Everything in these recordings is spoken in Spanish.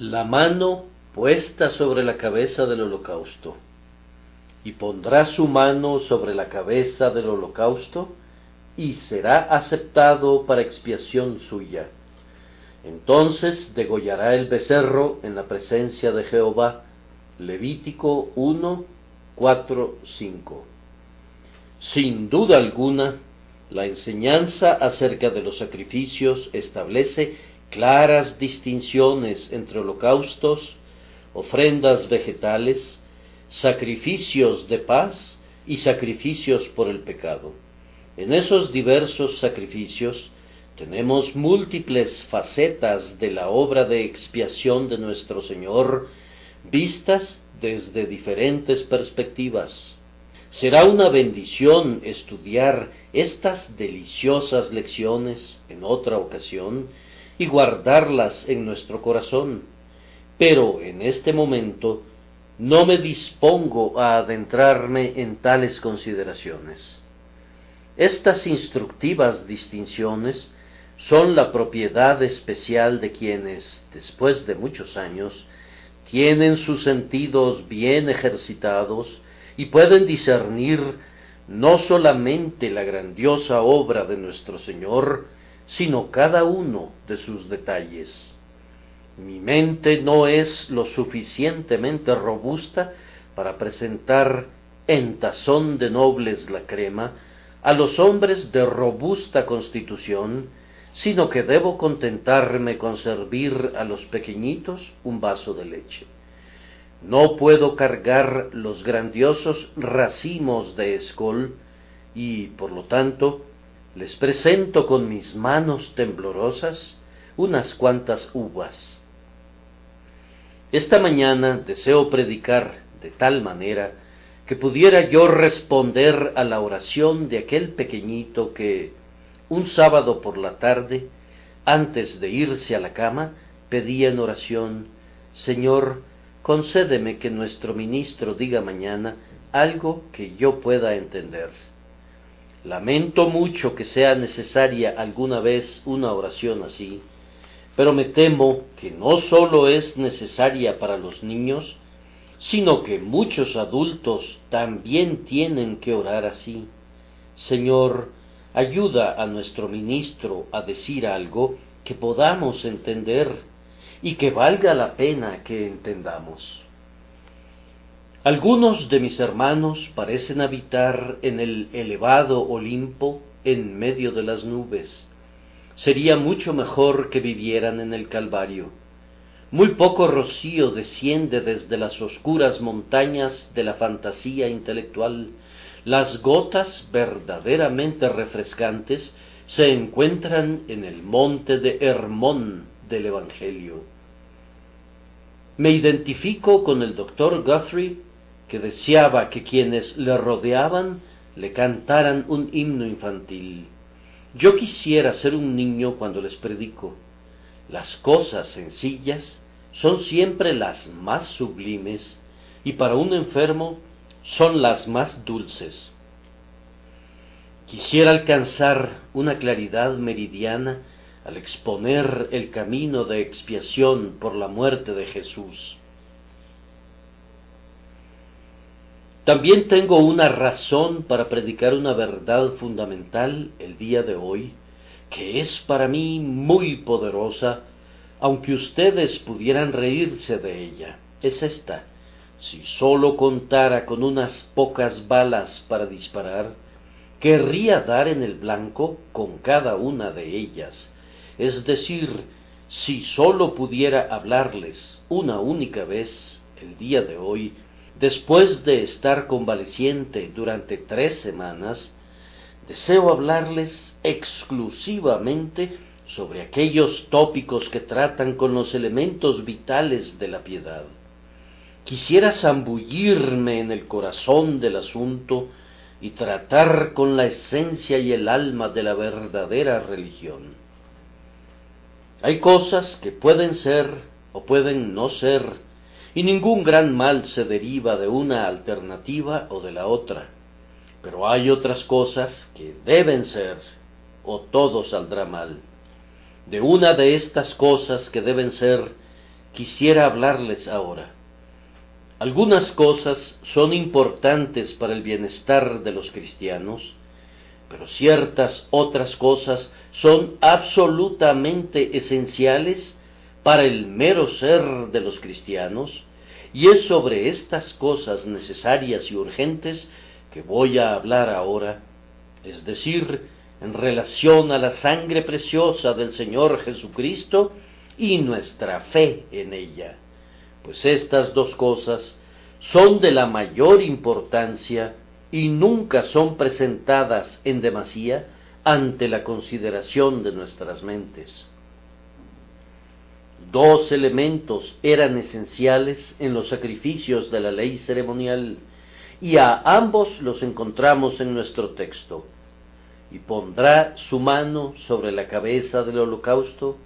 la mano puesta sobre la cabeza del holocausto, y pondrá su mano sobre la cabeza del holocausto, y será aceptado para expiación suya. Entonces degollará el becerro en la presencia de Jehová. Levítico 1, 4, 5. Sin duda alguna, la enseñanza acerca de los sacrificios establece claras distinciones entre holocaustos, ofrendas vegetales, sacrificios de paz y sacrificios por el pecado. En esos diversos sacrificios tenemos múltiples facetas de la obra de expiación de nuestro Señor, vistas desde diferentes perspectivas. Será una bendición estudiar estas deliciosas lecciones en otra ocasión y guardarlas en nuestro corazón, pero en este momento no me dispongo a adentrarme en tales consideraciones. Estas instructivas distinciones son la propiedad especial de quienes, después de muchos años, tienen sus sentidos bien ejercitados y pueden discernir no solamente la grandiosa obra de nuestro Señor, sino cada uno de sus detalles. Mi mente no es lo suficientemente robusta para presentar en tazón de nobles la crema a los hombres de robusta constitución, sino que debo contentarme con servir a los pequeñitos un vaso de leche. No puedo cargar los grandiosos racimos de escol y, por lo tanto, les presento con mis manos temblorosas unas cuantas uvas. Esta mañana deseo predicar de tal manera que pudiera yo responder a la oración de aquel pequeñito que, un sábado por la tarde, antes de irse a la cama, pedía en oración: Señor, concédeme que nuestro ministro diga mañana algo que yo pueda entender. Lamento mucho que sea necesaria alguna vez una oración así, pero me temo que no sólo es necesaria para los niños, sino que muchos adultos también tienen que orar así. Señor, ayuda a nuestro ministro a decir algo que podamos entender y que valga la pena que entendamos. Algunos de mis hermanos parecen habitar en el elevado Olimpo en medio de las nubes. Sería mucho mejor que vivieran en el Calvario. Muy poco rocío desciende desde las oscuras montañas de la fantasía intelectual. Las gotas verdaderamente refrescantes se encuentran en el monte de Hermón del Evangelio. Me identifico con el Dr. Guthrie, que deseaba que quienes le rodeaban le cantaran un himno infantil. Yo quisiera ser un niño cuando les predico. Las cosas sencillas son siempre las más sublimes y para un enfermo son las más dulces. Quisiera alcanzar una claridad meridiana al exponer el camino de expiación por la muerte de Jesús. También tengo una razón para predicar una verdad fundamental el día de hoy, que es para mí muy poderosa, aunque ustedes pudieran reírse de ella. Es esta: si sólo contara con unas pocas balas para disparar, querría dar en el blanco con cada una de ellas. Es decir, si sólo pudiera hablarles una única vez el día de hoy, después de estar convaleciente durante 3 semanas, deseo hablarles exclusivamente sobre aquellos tópicos que tratan con los elementos vitales de la piedad. Quisiera zambullirme en el corazón del asunto y tratar con la esencia y el alma de la verdadera religión. Hay cosas que pueden ser o pueden no ser, y ningún gran mal se deriva de una alternativa o de la otra. Pero hay otras cosas que deben ser, o todo saldrá mal. De una de estas cosas que deben ser, quisiera hablarles ahora. Algunas cosas son importantes para el bienestar de los cristianos, pero ciertas otras cosas son absolutamente esenciales para el mero ser de los cristianos, y es sobre estas cosas necesarias y urgentes que voy a hablar ahora, es decir, en relación a la sangre preciosa del Señor Jesucristo y nuestra fe en ella, pues estas dos cosas son de la mayor importancia y nunca son presentadas en demasía ante la consideración de nuestras mentes. Dos elementos eran esenciales en los sacrificios de la ley ceremonial, y a ambos los encontramos en nuestro texto. Y pondrá su mano sobre la cabeza del holocausto,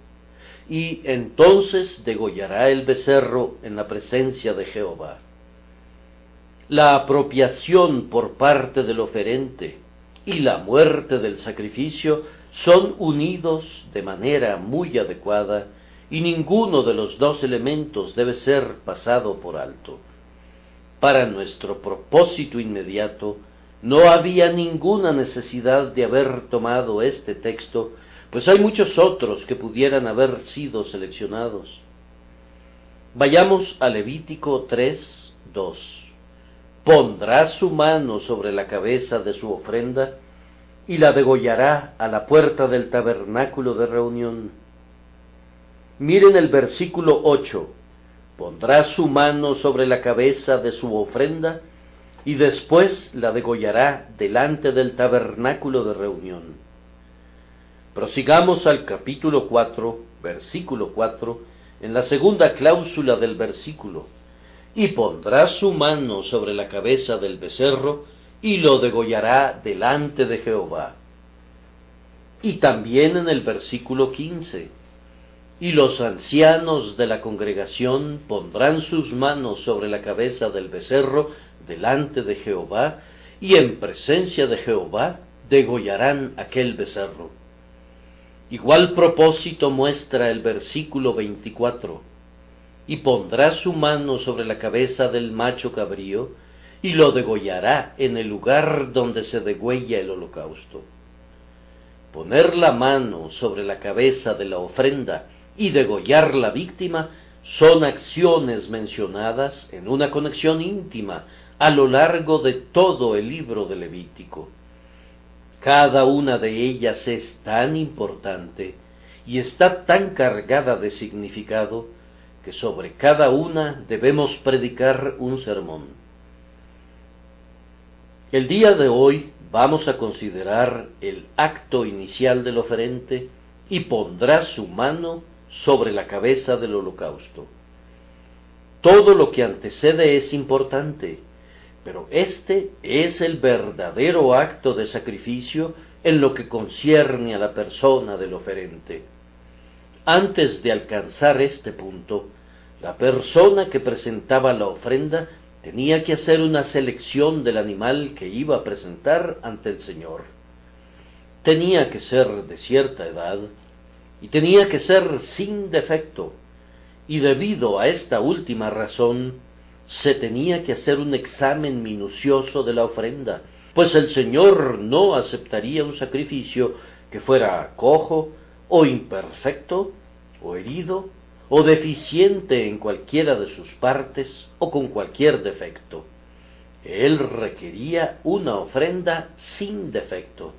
y entonces degollará el becerro en la presencia de Jehová. La apropiación por parte del oferente y la muerte del sacrificio son unidos de manera muy adecuada, y ninguno de los dos elementos debe ser pasado por alto. Para nuestro propósito inmediato, no había ninguna necesidad de haber tomado este texto, pues hay muchos otros que pudieran haber sido seleccionados. Vayamos a Levítico 3:2. Pondrá su mano sobre la cabeza de su ofrenda y la degollará a la puerta del tabernáculo de reunión. Miren el versículo 8. Pondrá su mano sobre la cabeza de su ofrenda y después la degollará delante del tabernáculo de reunión. Prosigamos al capítulo 4, versículo 4, en la segunda cláusula del versículo. Y pondrá su mano sobre la cabeza del becerro y lo degollará delante de Jehová. Y también en el versículo 15. Y los ancianos de la congregación pondrán sus manos sobre la cabeza del becerro delante de Jehová, y en presencia de Jehová degollarán aquel becerro. Igual propósito muestra el versículo 24. Y pondrá su mano sobre la cabeza del macho cabrío, y lo degollará en el lugar donde se degüella el holocausto. Poner la mano sobre la cabeza de la ofrenda y degollar la víctima son acciones mencionadas en una conexión íntima a lo largo de todo el libro de Levítico. Cada una de ellas es tan importante y está tan cargada de significado que sobre cada una debemos predicar un sermón. El día de hoy vamos a considerar el acto inicial del oferente y pondrá su mano sobre la cabeza del holocausto. Todo lo que antecede es importante, pero este es el verdadero acto de sacrificio en lo que concierne a la persona del oferente. Antes de alcanzar este punto, la persona que presentaba la ofrenda tenía que hacer una selección del animal que iba a presentar ante el Señor. Tenía que ser de cierta edad, y tenía que ser sin defecto, y debido a esta última razón, se tenía que hacer un examen minucioso de la ofrenda, pues el Señor no aceptaría un sacrificio que fuera cojo, o imperfecto, o herido, o deficiente en cualquiera de sus partes, o con cualquier defecto. Él requería una ofrenda sin defecto.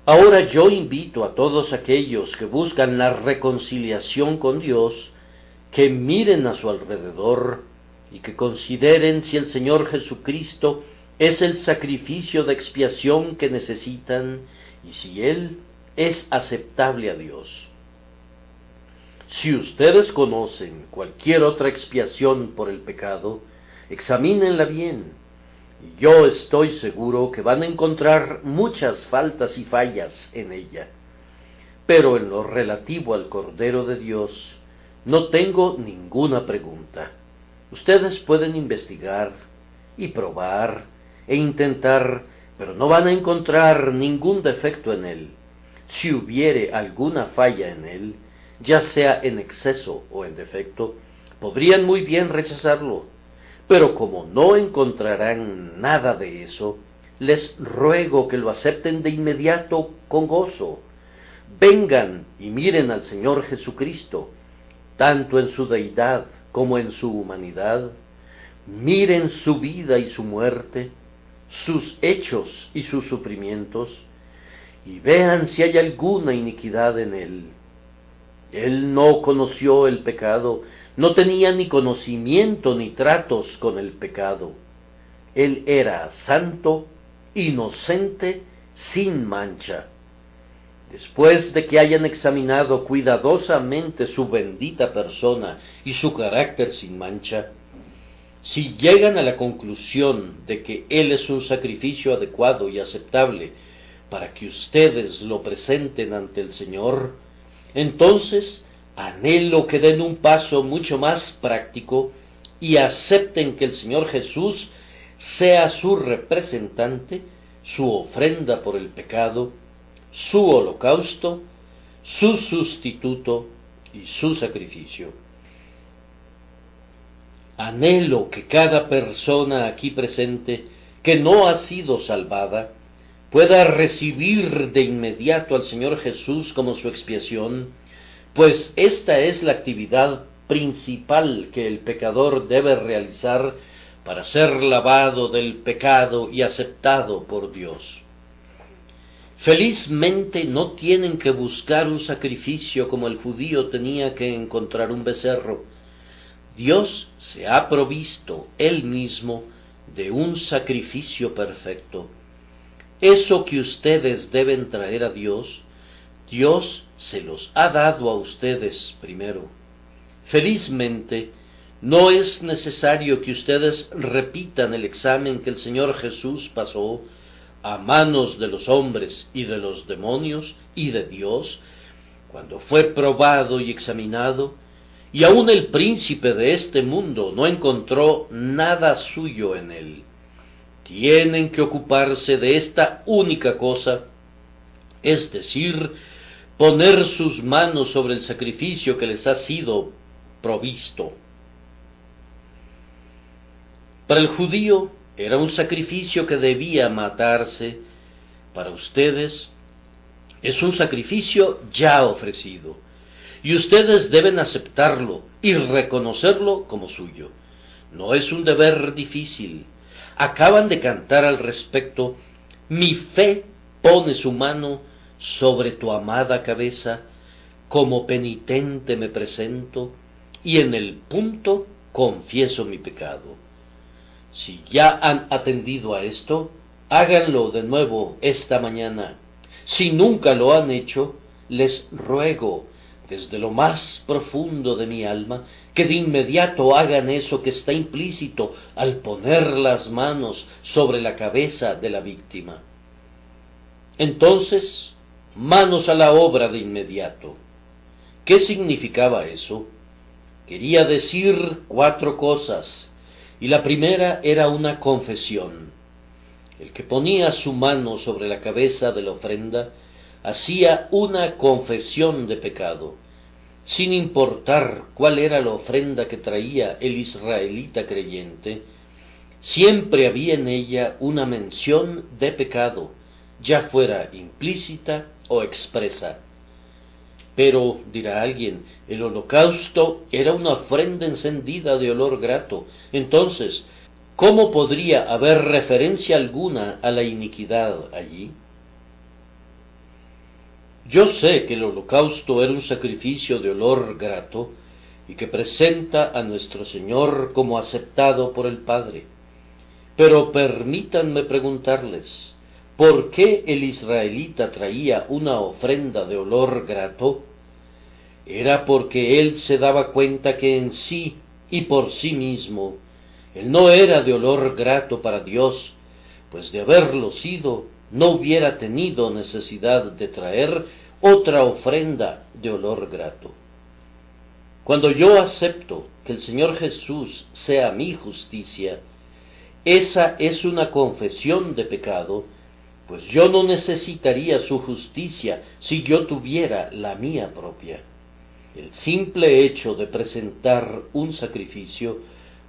Ahora yo invito a todos aquellos que buscan la reconciliación con Dios, que miren a su alrededor y que consideren si el Señor Jesucristo es el sacrificio de expiación que necesitan y si Él es aceptable a Dios. Si ustedes conocen cualquier otra expiación por el pecado, examínenla bien. Yo estoy seguro que van a encontrar muchas faltas y fallas en ella. Pero en lo relativo al Cordero de Dios, no tengo ninguna pregunta. Ustedes pueden investigar y probar e intentar, pero no van a encontrar ningún defecto en él. Si hubiere alguna falla en él, ya sea en exceso o en defecto, podrían muy bien rechazarlo, pero como no encontrarán nada de eso, les ruego que lo acepten de inmediato con gozo. Vengan y miren al Señor Jesucristo, tanto en su deidad como en su humanidad. Miren su vida y su muerte, sus hechos y sus sufrimientos, y vean si hay alguna iniquidad en él. Él no conoció el pecado, no tenía ni conocimiento ni tratos con el pecado. Él era santo, inocente, sin mancha. Después de que hayan examinado cuidadosamente su bendita persona y su carácter sin mancha, si llegan a la conclusión de que Él es un sacrificio adecuado y aceptable para que ustedes lo presenten ante el Señor, entonces anhelo que den un paso mucho más práctico y acepten que el Señor Jesús sea su representante, su ofrenda por el pecado, su holocausto, su sustituto y su sacrificio. Anhelo que cada persona aquí presente que no ha sido salvada pueda recibir de inmediato al Señor Jesús como su expiación, pues esta es la actividad principal que el pecador debe realizar para ser lavado del pecado y aceptado por Dios. Felizmente no tienen que buscar un sacrificio como el judío tenía que encontrar un becerro. Dios se ha provisto Él mismo de un sacrificio perfecto. Eso que ustedes deben traer a Dios, Dios se los ha dado a ustedes primero. Felizmente, no es necesario que ustedes repitan el examen que el Señor Jesús pasó a manos de los hombres y de los demonios y de Dios, cuando fue probado y examinado, y aun el príncipe de este mundo no encontró nada suyo en él. Tienen que ocuparse de esta única cosa, es decir, poner sus manos sobre el sacrificio que les ha sido provisto. Para el judío era un sacrificio que debía matarse. Para ustedes es un sacrificio ya ofrecido, y ustedes deben aceptarlo y reconocerlo como suyo. No es un deber difícil. Acaban de cantar al respecto: mi fe pone su mano sobre tu amada cabeza, como penitente me presento, y en el punto confieso mi pecado. Si ya han atendido a esto, háganlo de nuevo esta mañana. Si nunca lo han hecho, les ruego desde lo más profundo de mi alma que de inmediato hagan eso que está implícito al poner las manos sobre la cabeza de la víctima. Entonces, manos a la obra de inmediato. ¿Qué significaba eso? Quería decir 4 cosas, y la primera era una confesión. El que ponía su mano sobre la cabeza de la ofrenda hacía una confesión de pecado, sin importar cuál era la ofrenda que traía el israelita creyente. Siempre había en ella una mención de pecado, ya fuera implícita o expresa. Pero, dirá alguien, el holocausto era una ofrenda encendida de olor grato. Entonces, ¿cómo podría haber referencia alguna a la iniquidad allí? Yo sé que el holocausto era un sacrificio de olor grato y que presenta a nuestro Señor como aceptado por el Padre. Pero permítanme preguntarles, ¿por qué el israelita traía una ofrenda de olor grato? Era porque él se daba cuenta que en sí y por sí mismo él no era de olor grato para Dios, pues de haberlo sido no hubiera tenido necesidad de traer otra ofrenda de olor grato. Cuando yo acepto que el Señor Jesús sea mi justicia, esa es una confesión de pecado, pues yo no necesitaría su justicia si yo tuviera la mía propia. El simple hecho de presentar un sacrificio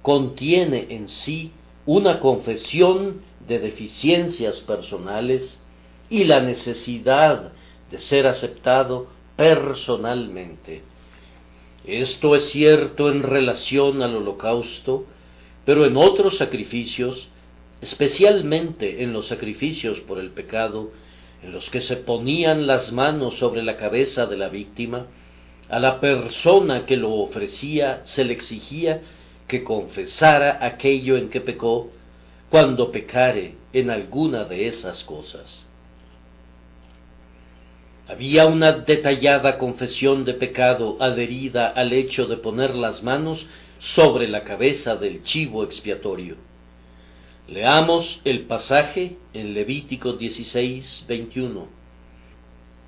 contiene en sí una confesión de deficiencias personales y la necesidad de ser aceptado personalmente. Esto es cierto en relación al holocausto, pero en otros sacrificios, especialmente en los sacrificios por el pecado, en los que se ponían las manos sobre la cabeza de la víctima, a la persona que lo ofrecía se le exigía que confesara aquello en que pecó, cuando pecare en alguna de esas cosas. Había una detallada confesión de pecado adherida al hecho de poner las manos sobre la cabeza del chivo expiatorio. Leamos el pasaje en Levítico 16, 21.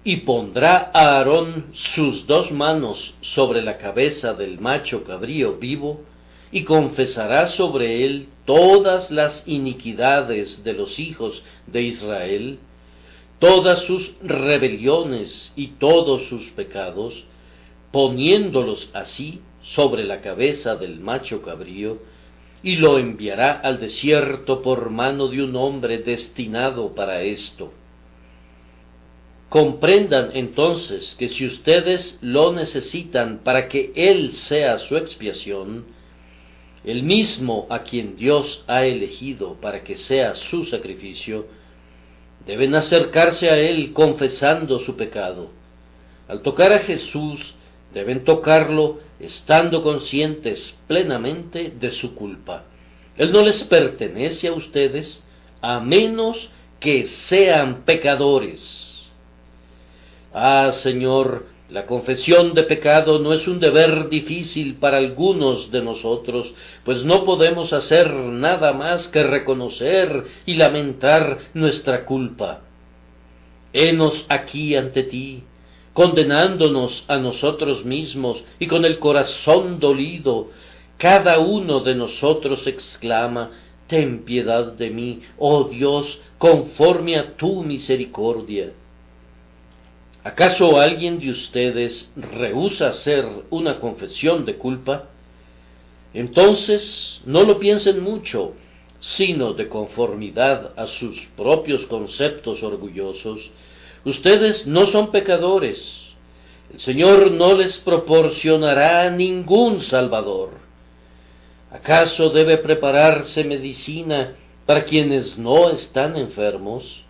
Y pondrá Aarón sus 2 manos sobre la cabeza del macho cabrío vivo, y confesará sobre él todas las iniquidades de los hijos de Israel, todas sus rebeliones y todos sus pecados, poniéndolos así sobre la cabeza del macho cabrío, y lo enviará al desierto por mano de un hombre destinado para esto. Comprendan entonces que si ustedes lo necesitan para que Él sea su expiación, el mismo a quien Dios ha elegido para que sea su sacrificio, deben acercarse a Él confesando su pecado. Al tocar a Jesús, deben tocarlo estando conscientes plenamente de su culpa. Él no les pertenece a ustedes, a menos que sean pecadores. Ah, Señor, la confesión de pecado no es un deber difícil para algunos de nosotros, pues no podemos hacer nada más que reconocer y lamentar nuestra culpa. Henos aquí ante ti, condenándonos a nosotros mismos, y con el corazón dolido, cada uno de nosotros exclama: ten piedad de mí, oh Dios, conforme a tu misericordia. ¿Acaso alguien de ustedes rehúsa hacer una confesión de culpa? Entonces no lo piensen mucho, sino de conformidad a sus propios conceptos orgullosos. Ustedes no son pecadores. El Señor no les proporcionará ningún Salvador. ¿Acaso debe prepararse medicina para quienes no están enfermos?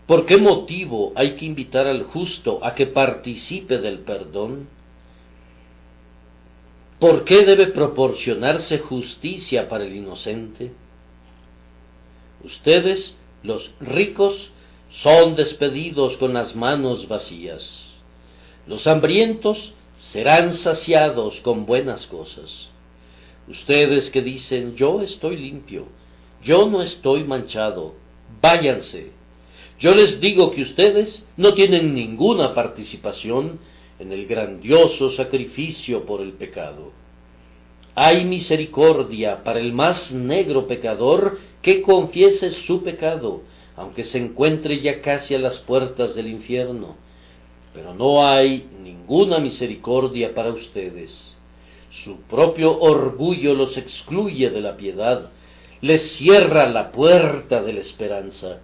¿Por qué motivo hay que invitar al justo a que participe del perdón? ¿Por qué debe proporcionarse justicia para el inocente? Ustedes, los ricos, son despedidos con las manos vacías. Los hambrientos serán saciados con buenas cosas. Ustedes que dicen: yo estoy limpio, yo no estoy manchado, váyanse. Yo les digo que ustedes no tienen ninguna participación en el grandioso sacrificio por el pecado. Hay misericordia para el más negro pecador que confiese su pecado, aunque se encuentre ya casi a las puertas del infierno. Pero no hay ninguna misericordia para ustedes. Su propio orgullo los excluye de la piedad, les cierra la puerta de la esperanza.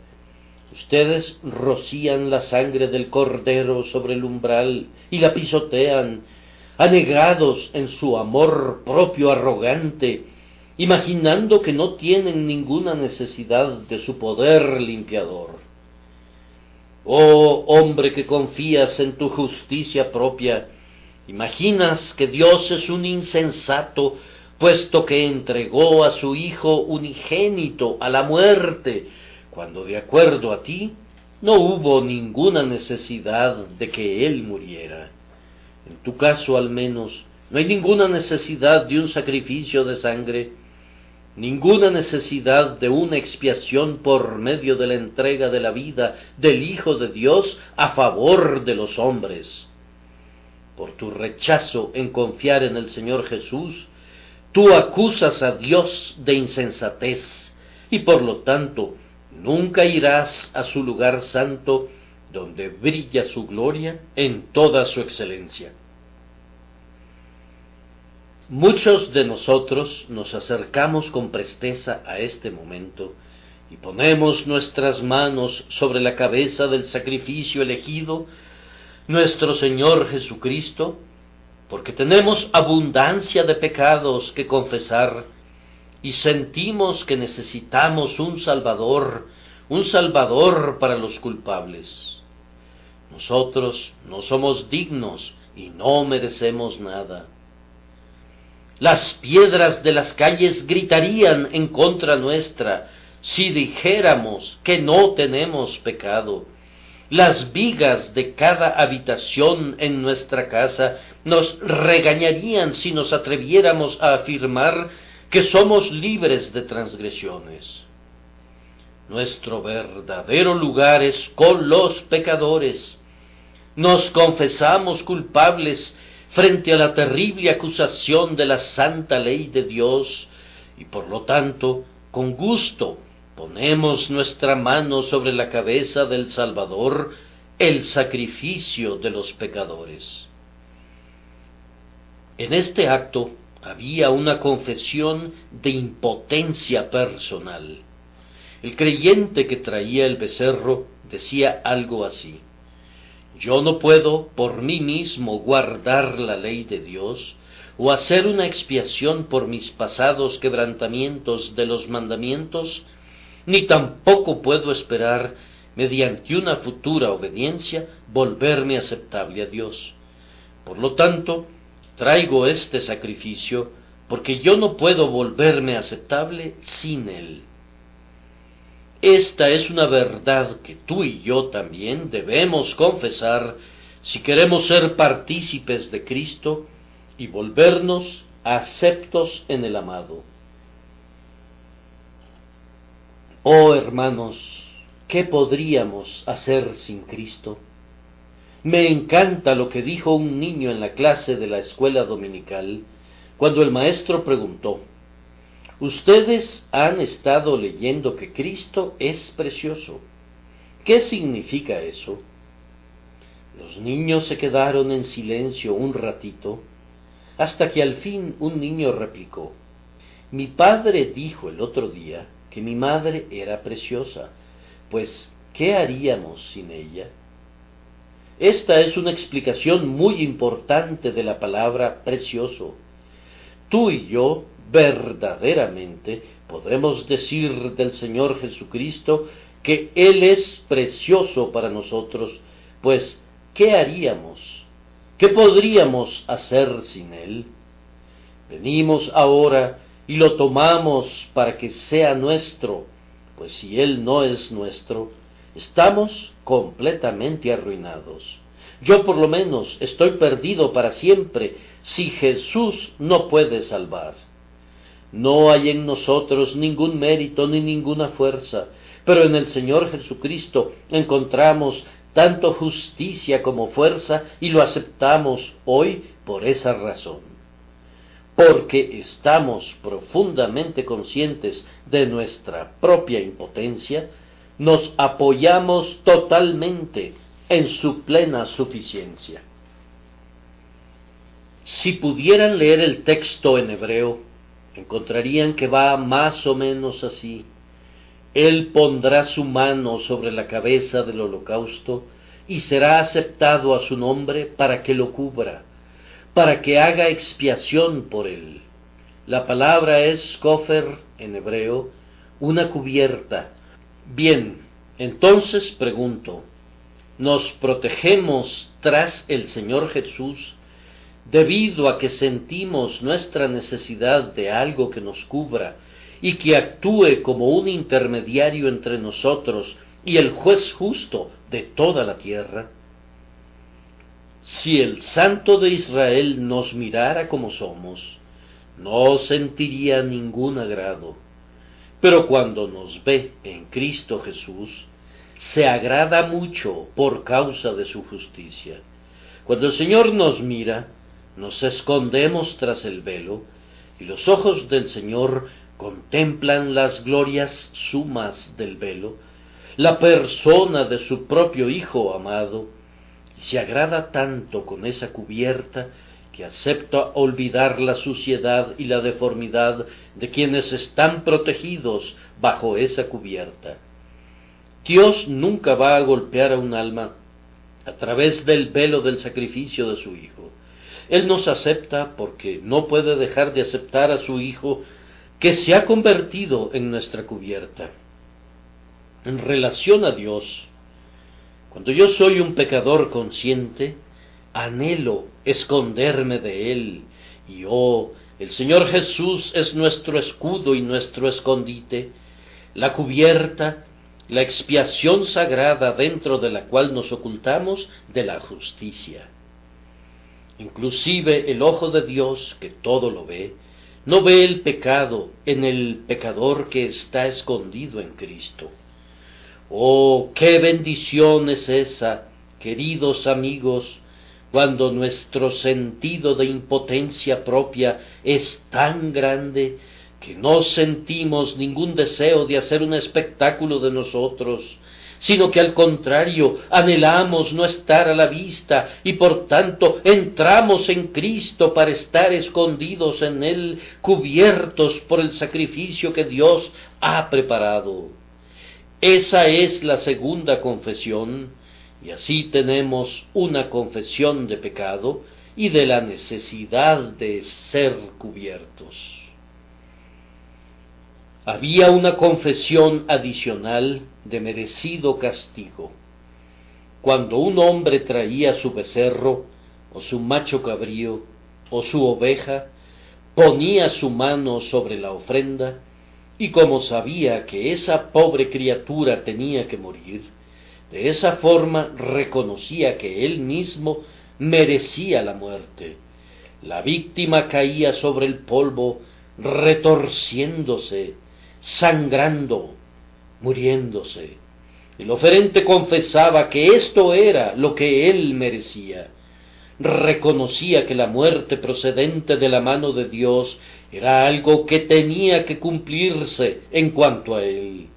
Ustedes rocían la sangre del cordero sobre el umbral y la pisotean, anegados en su amor propio arrogante, imaginando que no tienen ninguna necesidad de su poder limpiador. Oh hombre que confías en tu justicia propia, imaginas que Dios es un insensato, puesto que entregó a su Hijo unigénito a la muerte, cuando de acuerdo a ti no hubo ninguna necesidad de que Él muriera. En tu caso al menos no hay ninguna necesidad de un sacrificio de sangre, ninguna necesidad de una expiación por medio de la entrega de la vida del Hijo de Dios a favor de los hombres. Por tu rechazo en confiar en el Señor Jesús, tú acusas a Dios de insensatez, y por lo tanto nunca irás a su lugar santo, donde brilla su gloria en toda su excelencia. Muchos de nosotros nos acercamos con presteza a este momento y ponemos nuestras manos sobre la cabeza del sacrificio elegido, nuestro Señor Jesucristo, porque tenemos abundancia de pecados que confesar y sentimos que necesitamos un Salvador para los culpables. Nosotros no somos dignos y no merecemos nada. Las piedras de las calles gritarían en contra nuestra si dijéramos que no tenemos pecado. Las vigas de cada habitación en nuestra casa nos regañarían si nos atreviéramos a afirmar que somos libres de transgresiones. Nuestro verdadero lugar es con los pecadores. Nos confesamos culpables frente a la terrible acusación de la santa ley de Dios y por lo tanto, con gusto, ponemos nuestra mano sobre la cabeza del Salvador, el sacrificio de los pecadores. En este acto había una confesión de impotencia personal. El creyente que traía el becerro decía algo así: yo no puedo por mí mismo guardar la ley de Dios o hacer una expiación por mis pasados quebrantamientos de los mandamientos, ni tampoco puedo esperar, mediante una futura obediencia, volverme aceptable a Dios. Por lo tanto, traigo este sacrificio, porque yo no puedo volverme aceptable sin él. Esta es una verdad que tú y yo también debemos confesar si queremos ser partícipes de Cristo y volvernos aceptos en el amado. Oh hermanos, ¿qué podríamos hacer sin Cristo? Me encanta lo que dijo un niño en la clase de la escuela dominical, cuando el maestro preguntó: ustedes han estado leyendo que Cristo es precioso. ¿Qué significa eso? Los niños se quedaron en silencio un ratito, hasta que al fin un niño replicó: mi padre dijo el otro día que mi madre era preciosa, pues ¿qué haríamos sin ella? Esta es una explicación muy importante de la palabra precioso. Tú y yo verdaderamente podemos decir del Señor Jesucristo que Él es precioso para nosotros, pues ¿qué haríamos? ¿Qué podríamos hacer sin Él? Venimos ahora y lo tomamos para que sea nuestro, pues si Él no es nuestro, estamos completamente arruinados. Yo por lo menos estoy perdido para siempre si Jesús no puede salvar. No hay en nosotros ningún mérito ni ninguna fuerza, pero en el Señor Jesucristo encontramos tanto justicia como fuerza y lo aceptamos hoy por esa razón. Porque estamos profundamente conscientes de nuestra propia impotencia, nos apoyamos totalmente en su plena suficiencia. Si pudieran leer el texto en hebreo, encontrarían que va más o menos así: Él pondrá su mano sobre la cabeza del holocausto y será aceptado a su nombre para que lo cubra, para que haga expiación por él. La palabra es kofer en hebreo, una cubierta. Bien, entonces pregunto, ¿nos protegemos tras el Señor Jesús debido a que sentimos nuestra necesidad de algo que nos cubra y que actúe como un intermediario entre nosotros y el juez justo de toda la tierra? Si el Santo de Israel nos mirara como somos, no sentiría ningún agrado, pero cuando nos ve en Cristo Jesús, se agrada mucho por causa de su justicia. Cuando el Señor nos mira, nos escondemos tras el velo, y los ojos del Señor contemplan las glorias sumas del velo, la persona de su propio Hijo amado, y se agrada tanto con esa cubierta que acepta olvidar la suciedad y la deformidad de quienes están protegidos bajo esa cubierta. Dios nunca va a golpear a un alma a través del velo del sacrificio de su Hijo. Él nos acepta porque no puede dejar de aceptar a su Hijo que se ha convertido en nuestra cubierta. En relación a Dios, cuando yo soy un pecador consciente, anhelo esconderme de Él, y el Señor Jesús es nuestro escudo y nuestro escondite, la cubierta, la expiación sagrada dentro de la cual nos ocultamos de la justicia. Inclusive el ojo de Dios, que todo lo ve, no ve el pecado en el pecador que está escondido en Cristo. ¡Oh, qué bendición es esa, queridos amigos, cuando nuestro sentido de impotencia propia es tan grande que no sentimos ningún deseo de hacer un espectáculo de nosotros, sino que al contrario anhelamos no estar a la vista y por tanto entramos en Cristo para estar escondidos en Él, cubiertos por el sacrificio que Dios ha preparado. Esa es la segunda confesión, y así tenemos una confesión de pecado y de la necesidad de ser cubiertos. Había una confesión adicional de merecido castigo. Cuando un hombre traía su becerro, o su macho cabrío, o su oveja, ponía su mano sobre la ofrenda, y como sabía que esa pobre criatura tenía que morir, de esa forma reconocía que él mismo merecía la muerte. La víctima caía sobre el polvo, retorciéndose, sangrando, muriéndose. El oferente confesaba que esto era lo que él merecía. Reconocía que la muerte procedente de la mano de Dios era algo que tenía que cumplirse en cuanto a él.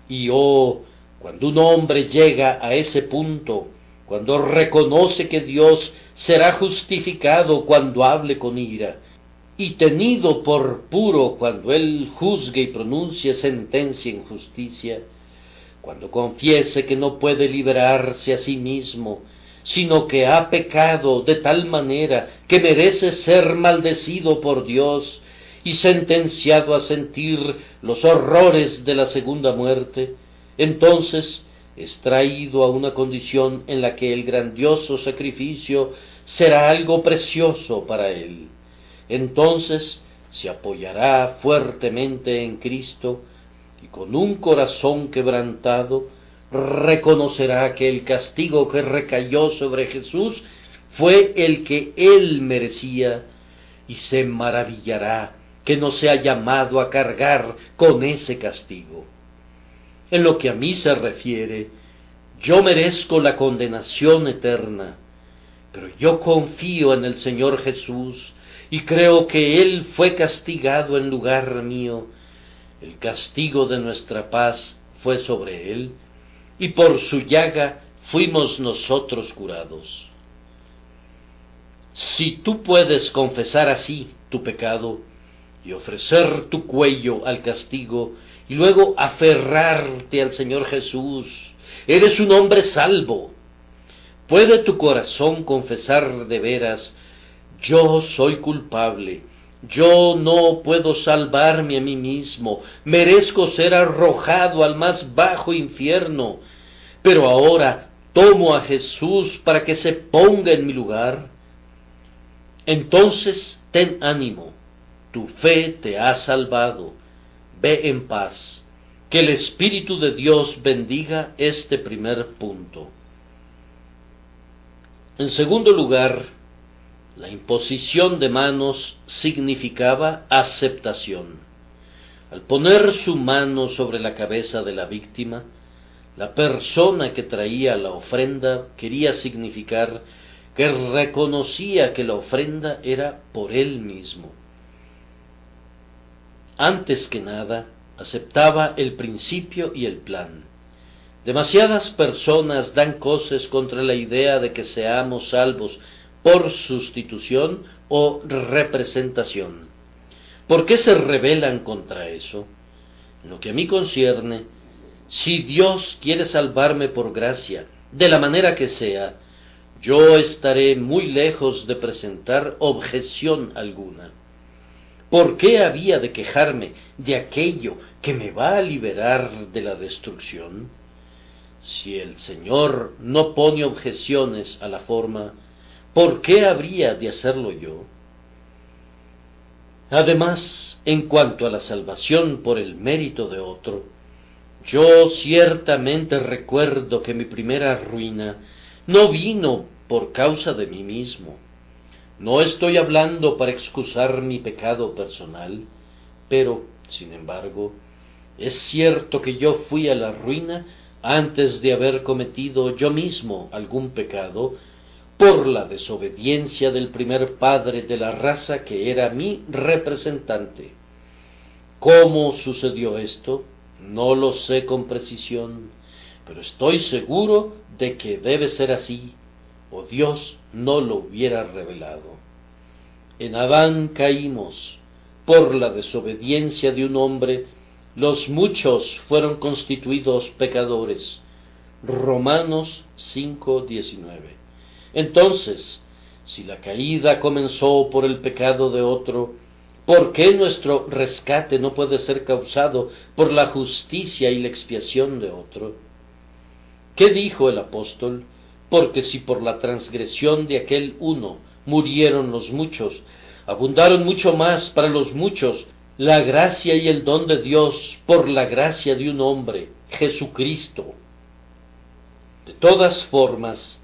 Y cuando un hombre llega a ese punto, cuando reconoce que Dios será justificado cuando hable con ira, y tenido por puro cuando él juzgue y pronuncie sentencia en justicia, cuando confiese que no puede liberarse a sí mismo, sino que ha pecado de tal manera que merece ser maldecido por Dios y sentenciado a sentir los horrores de la segunda muerte, entonces es traído a una condición en la que el grandioso sacrificio será algo precioso para él. Entonces se apoyará fuertemente en Cristo y con un corazón quebrantado reconocerá que el castigo que recayó sobre Jesús fue el que él merecía y se maravillará que no sea llamado a cargar con ese castigo. En lo que a mí se refiere, yo merezco la condenación eterna, pero yo confío en el Señor Jesús y creo que Él fue castigado en lugar mío. El castigo de nuestra paz fue sobre Él, y por su llaga fuimos nosotros curados. Si tú puedes confesar así tu pecado, y ofrecer tu cuello al castigo, y luego aferrarte al Señor Jesús, eres un hombre salvo. ¿Puede tu corazón confesar de veras: yo soy culpable, yo no puedo salvarme a mí mismo, merezco ser arrojado al más bajo infierno, pero ahora tomo a Jesús para que se ponga en mi lugar? Entonces ten ánimo, tu fe te ha salvado, ve en paz. Que el Espíritu de Dios bendiga este primer punto. En segundo lugar, la imposición de manos significaba aceptación. Al poner su mano sobre la cabeza de la víctima, la persona que traía la ofrenda quería significar que reconocía que la ofrenda era por él mismo. Antes que nada, aceptaba el principio y el plan. Demasiadas personas dan coces contra la idea de que seamos salvos por sustitución o representación. ¿Por qué se rebelan contra eso? En lo que a mí concierne, si Dios quiere salvarme por gracia, de la manera que sea, yo estaré muy lejos de presentar objeción alguna. ¿Por qué había de quejarme de aquello que me va a liberar de la destrucción? Si el Señor no pone objeciones a la forma, ¿por qué habría de hacerlo yo? Además, en cuanto a la salvación por el mérito de otro, yo ciertamente recuerdo que mi primera ruina no vino por causa de mí mismo. No estoy hablando para excusar mi pecado personal, pero, sin embargo, es cierto que yo fui a la ruina antes de haber cometido yo mismo algún pecado, por la desobediencia del primer padre de la raza que era mi representante. ¿Cómo sucedió esto? No lo sé con precisión, pero estoy seguro de que debe ser así, o Dios no lo hubiera revelado. En Adán caímos. Por la desobediencia de un hombre, los muchos fueron constituidos pecadores. Romanos 5:19. Entonces, si la caída comenzó por el pecado de otro, ¿por qué nuestro rescate no puede ser causado por la justicia y la expiación de otro? ¿Qué dijo el apóstol? Porque si por la transgresión de aquel uno murieron los muchos, abundaron mucho más para los muchos la gracia y el don de Dios por la gracia de un hombre, Jesucristo. De todas formas,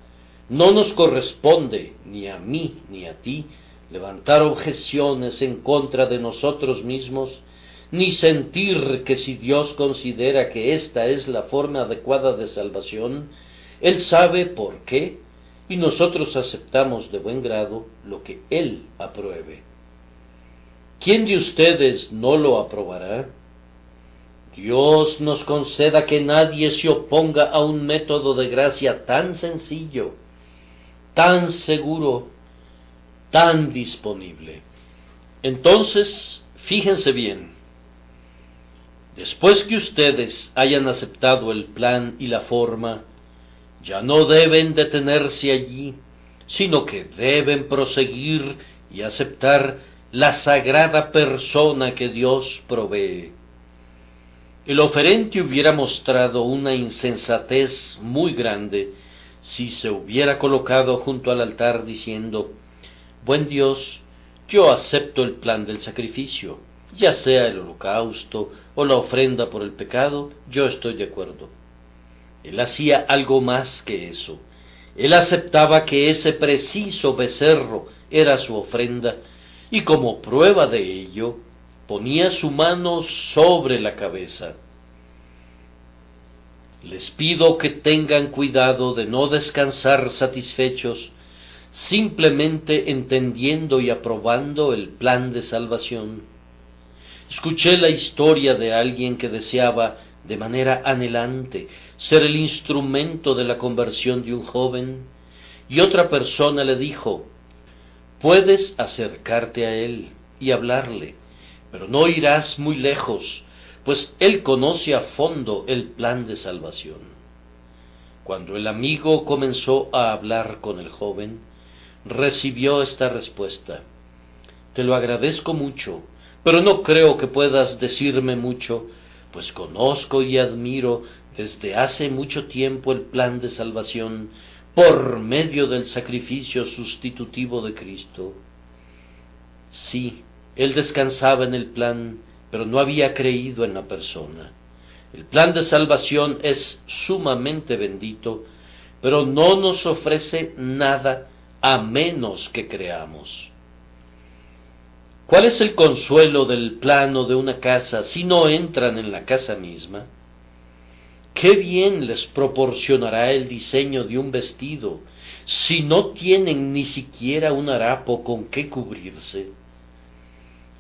no nos corresponde, ni a mí ni a ti, levantar objeciones en contra de nosotros mismos, ni sentir que si Dios considera que esta es la forma adecuada de salvación, Él sabe por qué, y nosotros aceptamos de buen grado lo que Él apruebe. ¿Quién de ustedes no lo aprobará? Dios nos conceda que nadie se oponga a un método de gracia tan sencillo, tan seguro, tan disponible. Entonces, fíjense bien, después que ustedes hayan aceptado el plan y la forma, ya no deben detenerse allí, sino que deben proseguir y aceptar la sagrada persona que Dios provee. El oferente hubiera mostrado una insensatez muy grande si se hubiera colocado junto al altar diciendo: «Buen Dios, yo acepto el plan del sacrificio, ya sea el holocausto o la ofrenda por el pecado, yo estoy de acuerdo». Él hacía algo más que eso. Él aceptaba que ese preciso becerro era su ofrenda, y como prueba de ello, ponía su mano sobre la cabeza. Les pido que tengan cuidado de no descansar satisfechos, simplemente entendiendo y aprobando el plan de salvación. Escuché la historia de alguien que deseaba, de manera anhelante, ser el instrumento de la conversión de un joven, y otra persona le dijo: «Puedes acercarte a él y hablarle, pero no irás muy lejos, pues él conoce a fondo el plan de salvación». Cuando el amigo comenzó a hablar con el joven, recibió esta respuesta: «Te lo agradezco mucho, pero no creo que puedas decirme mucho, pues conozco y admiro desde hace mucho tiempo el plan de salvación por medio del sacrificio sustitutivo de Cristo». Sí, él descansaba en el plan, pero no había creído en la persona. El plan de salvación es sumamente bendito, pero no nos ofrece nada a menos que creamos. ¿Cuál es el consuelo del plano de una casa si no entran en la casa misma? ¿Qué bien les proporcionará el diseño de un vestido si no tienen ni siquiera un harapo con que cubrirse?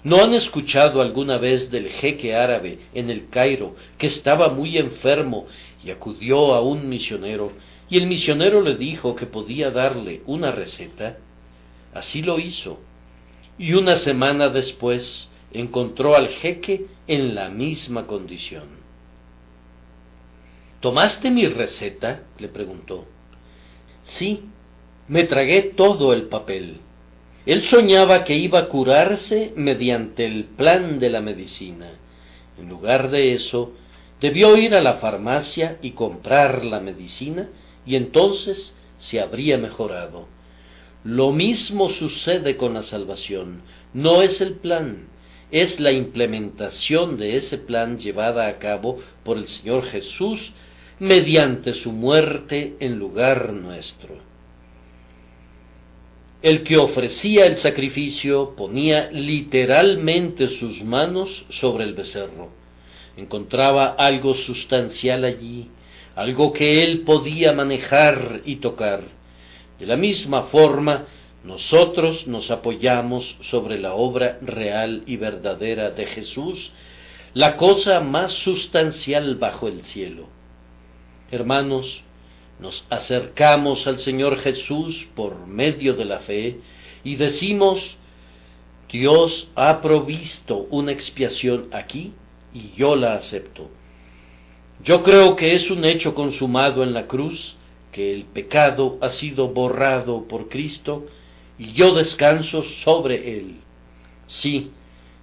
¿No han escuchado alguna vez del jeque árabe en el Cairo que estaba muy enfermo y acudió a un misionero, y el misionero le dijo que podía darle una receta? Así lo hizo, y una semana después encontró al jeque en la misma condición. ¿Tomaste mi receta?, le preguntó. Sí, me tragué todo el papel. Él soñaba que iba a curarse mediante el plan de la medicina. En lugar de eso, debió ir a la farmacia y comprar la medicina, y entonces se habría mejorado. Lo mismo sucede con la salvación. No es el plan, es la implementación de ese plan llevada a cabo por el Señor Jesús mediante su muerte en lugar nuestro. El que ofrecía el sacrificio ponía literalmente sus manos sobre el becerro. Encontraba algo sustancial allí, algo que él podía manejar y tocar. De la misma forma, nosotros nos apoyamos sobre la obra real y verdadera de Jesús, la cosa más sustancial bajo el cielo. Hermanos, nos acercamos al Señor Jesús por medio de la fe y decimos: Dios ha provisto una expiación aquí y yo la acepto. Yo creo que es un hecho consumado en la cruz, que el pecado ha sido borrado por Cristo y yo descanso sobre él. Sí,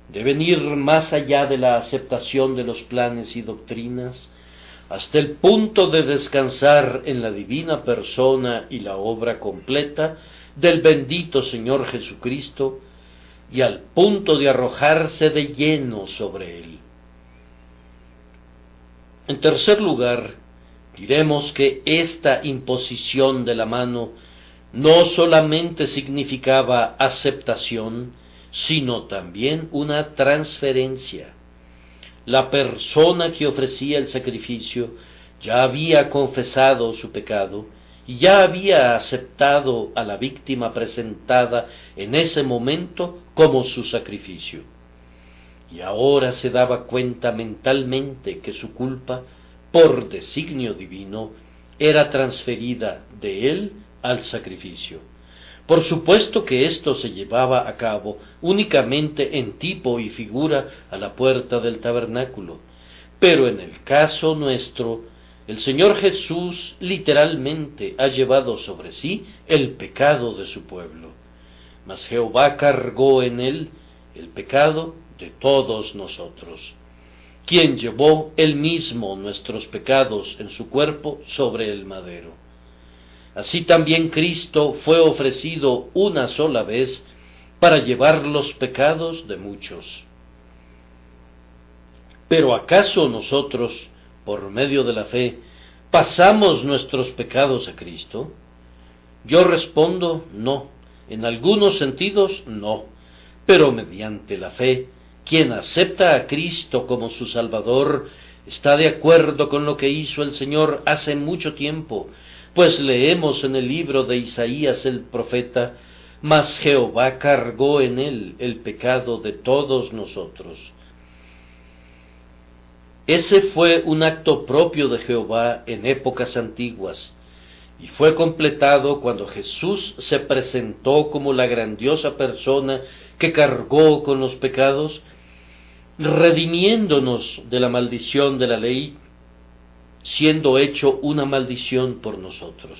deben ir más allá de la aceptación de los planes y doctrinas, hasta el punto de descansar en la divina persona y la obra completa del bendito Señor Jesucristo, y al punto de arrojarse de lleno sobre él. En tercer lugar, diremos que esta imposición de la mano no solamente significaba aceptación, sino también una transferencia. La persona que ofrecía el sacrificio ya había confesado su pecado y ya había aceptado a la víctima presentada en ese momento como su sacrificio. Y ahora se daba cuenta mentalmente que su culpa, por designio divino, era transferida de él al sacrificio. Por supuesto que esto se llevaba a cabo únicamente en tipo y figura a la puerta del tabernáculo, pero en el caso nuestro, el Señor Jesús literalmente ha llevado sobre sí el pecado de su pueblo, mas Jehová cargó en él el pecado de todos nosotros, quien llevó él mismo nuestros pecados en su cuerpo sobre el madero. Así también Cristo fue ofrecido una sola vez para llevar los pecados de muchos. ¿Pero acaso nosotros, por medio de la fe, pasamos nuestros pecados a Cristo? Yo respondo, no. En algunos sentidos, no. Pero mediante la fe, quien acepta a Cristo como su Salvador, está de acuerdo con lo que hizo el Señor hace mucho tiempo, pues leemos en el libro de Isaías el profeta: mas Jehová cargó en él el pecado de todos nosotros. Ese fue un acto propio de Jehová en épocas antiguas, y fue completado cuando Jesús se presentó como la grandiosa persona que cargó con los pecados, redimiéndonos de la maldición de la ley, siendo hecho una maldición por nosotros.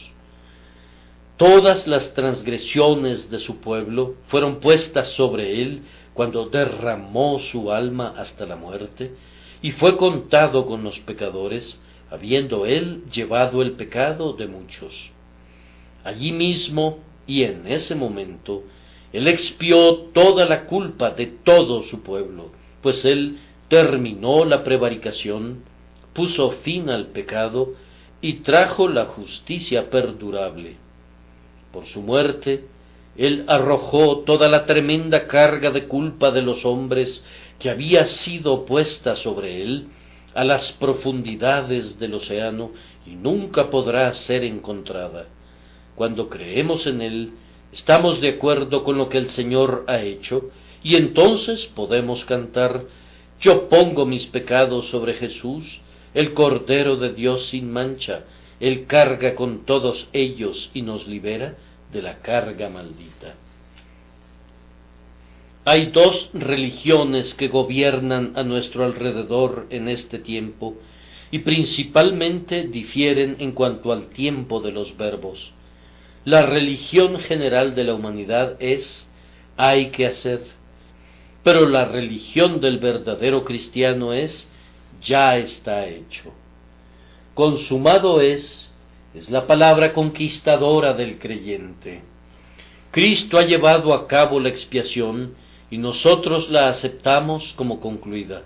Todas las transgresiones de su pueblo fueron puestas sobre él cuando derramó su alma hasta la muerte, y fue contado con los pecadores, habiendo él llevado el pecado de muchos. Allí mismo y en ese momento, él expió toda la culpa de todo su pueblo, pues él terminó la prevaricación, puso fin al pecado y trajo la justicia perdurable. Por su muerte, él arrojó toda la tremenda carga de culpa de los hombres que había sido puesta sobre él a las profundidades del océano y nunca podrá ser encontrada. Cuando creemos en él, estamos de acuerdo con lo que el Señor ha hecho, y entonces podemos cantar: yo pongo mis pecados sobre Jesús, el Cordero de Dios sin mancha. Él carga con todos ellos y nos libera de la carga maldita. Hay dos religiones que gobiernan a nuestro alrededor en este tiempo, y principalmente difieren en cuanto al tiempo de los verbos. La religión general de la humanidad es hay que hacer, pero la religión del verdadero cristiano es ya está hecho. Consumado es la palabra conquistadora del creyente. Cristo ha llevado a cabo la expiación y nosotros la aceptamos como concluida.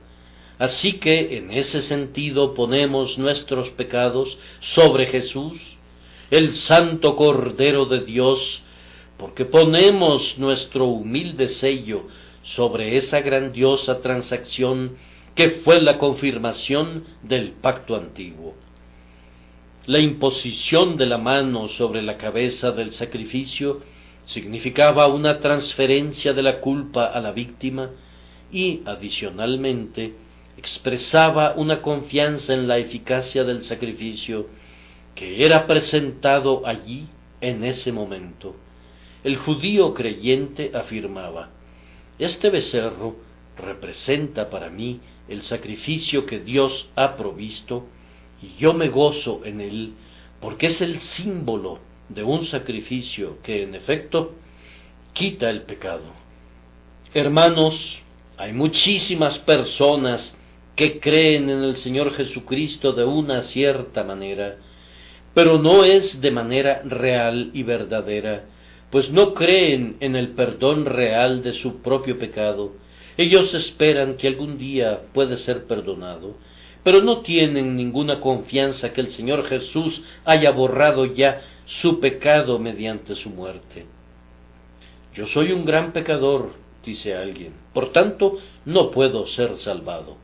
Así que en ese sentido ponemos nuestros pecados sobre Jesús, el Santo Cordero de Dios, porque ponemos nuestro humilde sello sobre esa grandiosa transacción que fue la confirmación del pacto antiguo. La imposición de la mano sobre la cabeza del sacrificio significaba una transferencia de la culpa a la víctima y, adicionalmente, expresaba una confianza en la eficacia del sacrificio que era presentado allí en ese momento. El judío creyente afirmaba: este becerro representa para mí el sacrificio que Dios ha provisto, y yo me gozo en él, porque es el símbolo de un sacrificio que, en efecto, quita el pecado. Hermanos, hay muchísimas personas que creen en el Señor Jesucristo de una cierta manera, pero no es de manera real y verdadera, pues no creen en el perdón real de su propio pecado. Ellos esperan que algún día puede ser perdonado, pero no tienen ninguna confianza que el Señor Jesús haya borrado ya su pecado mediante su muerte. Yo soy un gran pecador, dice alguien, por tanto no puedo ser salvado.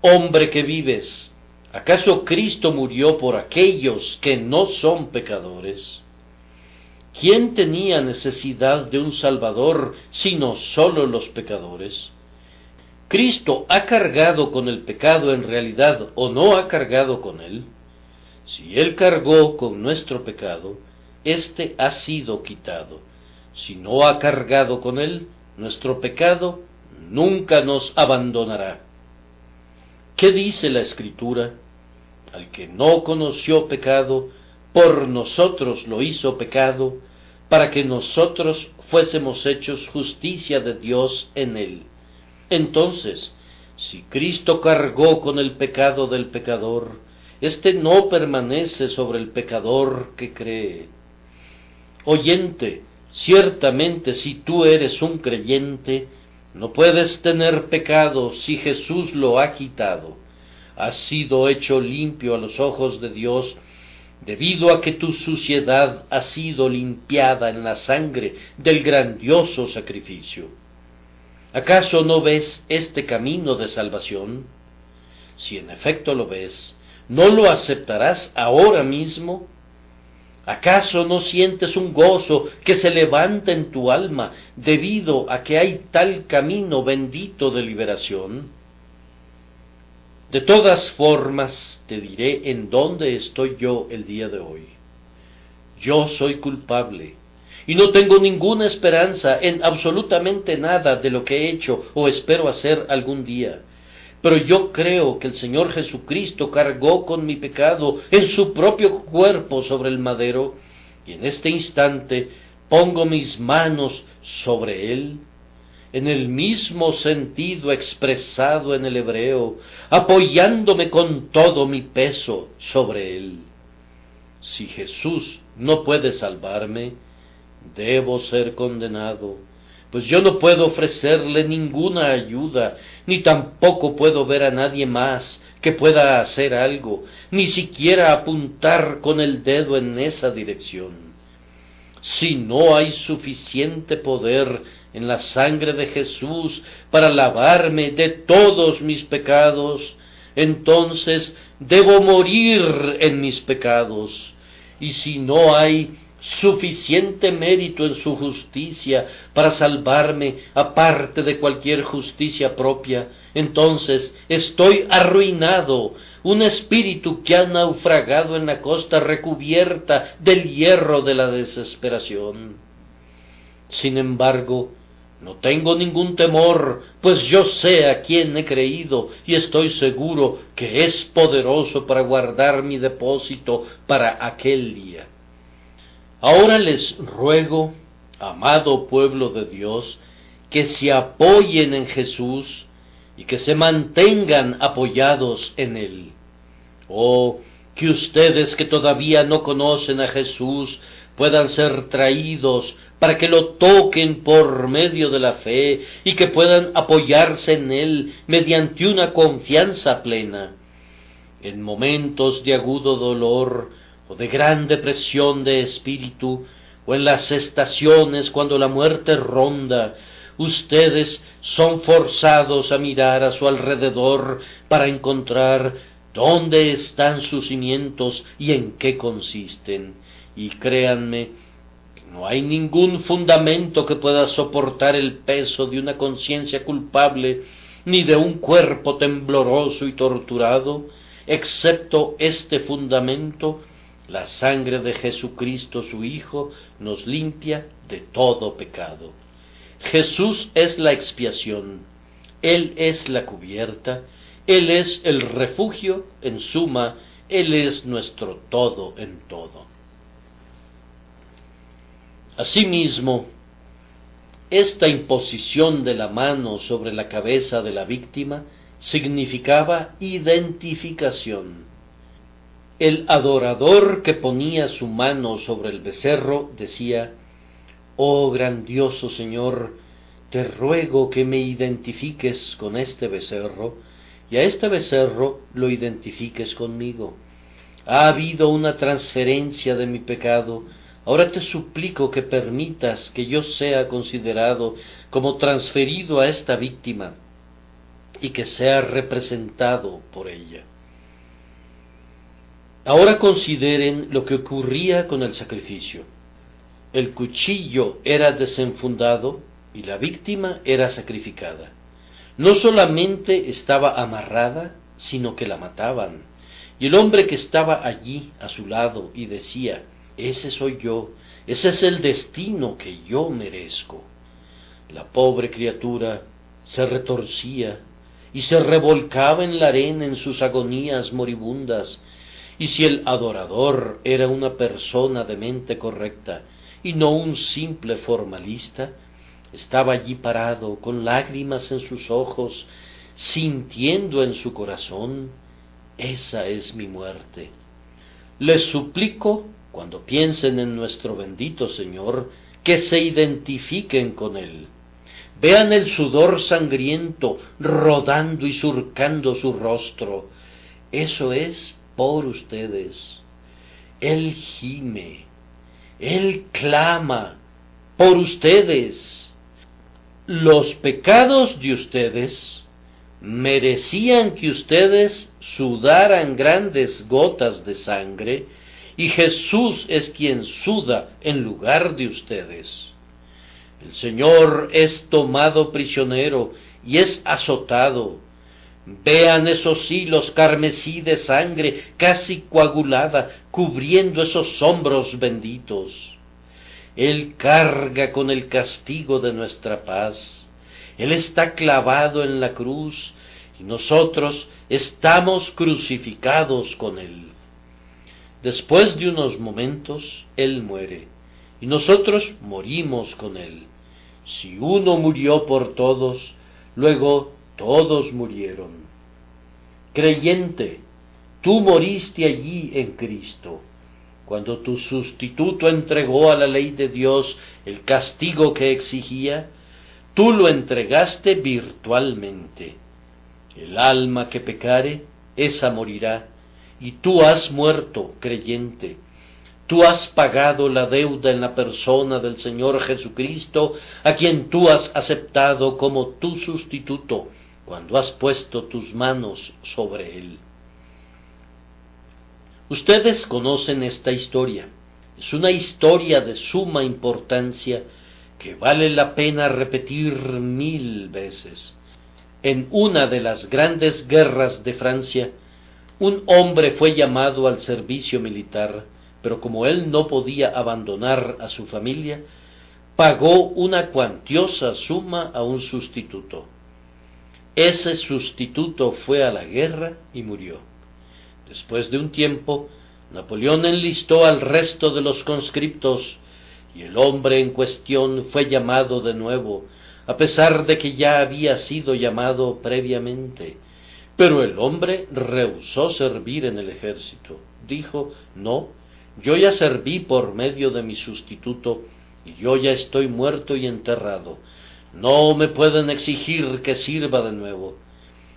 Hombre que vives, ¿acaso Cristo murió por aquellos que no son pecadores? ¿Quién tenía necesidad de un Salvador sino sólo los pecadores? ¿Cristo ha cargado con el pecado en realidad o no ha cargado con él? Si él cargó con nuestro pecado, éste ha sido quitado. Si no ha cargado con él, nuestro pecado nunca nos abandonará. ¿Qué dice la Escritura? Al que no conoció pecado, por nosotros lo hizo pecado, para que nosotros fuésemos hechos justicia de Dios en él. Entonces, si Cristo cargó con el pecado del pecador, éste no permanece sobre el pecador que cree. Oyente, ciertamente si tú eres un creyente, no puedes tener pecado si Jesús lo ha quitado. Has sido hecho limpio a los ojos de Dios, debido a que tu suciedad ha sido limpiada en la sangre del grandioso sacrificio. ¿Acaso no ves este camino de salvación? Si en efecto lo ves, ¿no lo aceptarás ahora mismo? ¿Acaso no sientes un gozo que se levanta en tu alma debido a que hay tal camino bendito de liberación? De todas formas, te diré en dónde estoy yo el día de hoy. Yo soy culpable, y no tengo ninguna esperanza en absolutamente nada de lo que he hecho o espero hacer algún día. Pero yo creo que el Señor Jesucristo cargó con mi pecado en su propio cuerpo sobre el madero, y en este instante pongo mis manos sobre él, en el mismo sentido expresado en el hebreo, apoyándome con todo mi peso sobre él. Si Jesús no puede salvarme, debo ser condenado, pues yo no puedo ofrecerle ninguna ayuda, ni tampoco puedo ver a nadie más que pueda hacer algo, ni siquiera apuntar con el dedo en esa dirección. Si no hay suficiente poder en la sangre de Jesús para lavarme de todos mis pecados, entonces debo morir en mis pecados. Y si no hay suficiente mérito en su justicia para salvarme aparte de cualquier justicia propia, entonces estoy arruinado, un espíritu que ha naufragado en la costa recubierta del hierro de la desesperación. Sin embargo, No tengo ningún temor, pues yo sé a quién he creído y estoy seguro que es poderoso para guardar mi depósito para aquel día. Ahora les ruego, amado pueblo de Dios, que se apoyen en Jesús y que se mantengan apoyados en Él. Oh, que ustedes que todavía no conocen a Jesús puedan ser traídos para que lo toquen por medio de la fe y que puedan apoyarse en Él mediante una confianza plena. En momentos de agudo dolor o de gran depresión de espíritu, o en las estaciones cuando la muerte ronda, ustedes son forzados a mirar a su alrededor para encontrar dónde están sus cimientos y en qué consisten. Y créanme, no hay ningún fundamento que pueda soportar el peso de una conciencia culpable, ni de un cuerpo tembloroso y torturado, excepto este fundamento: la sangre de Jesucristo su Hijo nos limpia de todo pecado. Jesús es la expiación, Él es la cubierta, Él es el refugio, en suma, Él es nuestro todo en todo. Asimismo, esta imposición de la mano sobre la cabeza de la víctima significaba identificación. El adorador que ponía su mano sobre el becerro decía: «Oh grandioso Señor, te ruego que me identifiques con este becerro, y a este becerro lo identifiques conmigo. Ha habido una transferencia de mi pecado, ahora te suplico que permitas que yo sea considerado como transferido a esta víctima y que sea representado por ella». Ahora consideren lo que ocurría con el sacrificio. El cuchillo era desenfundado y la víctima era sacrificada. No solamente estaba amarrada, sino que la mataban. Y el hombre que estaba allí a su lado y decía: «Ese soy yo, ese es el destino que yo merezco». La pobre criatura se retorcía y se revolcaba en la arena en sus agonías moribundas. Y si el adorador era una persona de mente correcta y no un simple formalista, estaba allí parado con lágrimas en sus ojos, sintiendo en su corazón: «Esa es mi muerte». Les suplico, cuando piensen en nuestro bendito Señor, que se identifiquen con Él. Vean el sudor sangriento rodando y surcando su rostro. Eso es por ustedes. Él gime, Él clama por ustedes. Los pecados de ustedes merecían que ustedes sudaran grandes gotas de sangre, y Jesús es quien suda en lugar de ustedes. El Señor es tomado prisionero y es azotado. Vean esos hilos carmesí de sangre casi coagulada cubriendo esos hombros benditos. Él carga con el castigo de nuestra paz. Él está clavado en la cruz y nosotros estamos crucificados con Él. Después de unos momentos, Él muere y nosotros morimos con Él. Si uno murió por todos, luego todos murieron. Creyente, tú moriste allí en Cristo. Cuando tu sustituto entregó a la ley de Dios el castigo que exigía, tú lo entregaste virtualmente. El alma que pecare, esa morirá, y tú has muerto, creyente. Tú has pagado la deuda en la persona del Señor Jesucristo, a quien tú has aceptado como tu sustituto, cuando has puesto tus manos sobre él. Ustedes conocen esta historia. Es una historia de suma importancia que vale la pena repetir 1000 veces. En una de las grandes guerras de Francia, un hombre fue llamado al servicio militar, pero como él no podía abandonar a su familia, pagó una cuantiosa suma a un sustituto. Ese sustituto fue a la guerra y murió. Después de un tiempo, Napoleón enlistó al resto de los conscriptos y el hombre en cuestión fue llamado de nuevo, a pesar de que ya había sido llamado previamente. Pero el hombre rehusó servir en el ejército. Dijo: no, yo ya serví por medio de mi sustituto y yo ya estoy muerto y enterrado. No me pueden exigir que sirva de nuevo.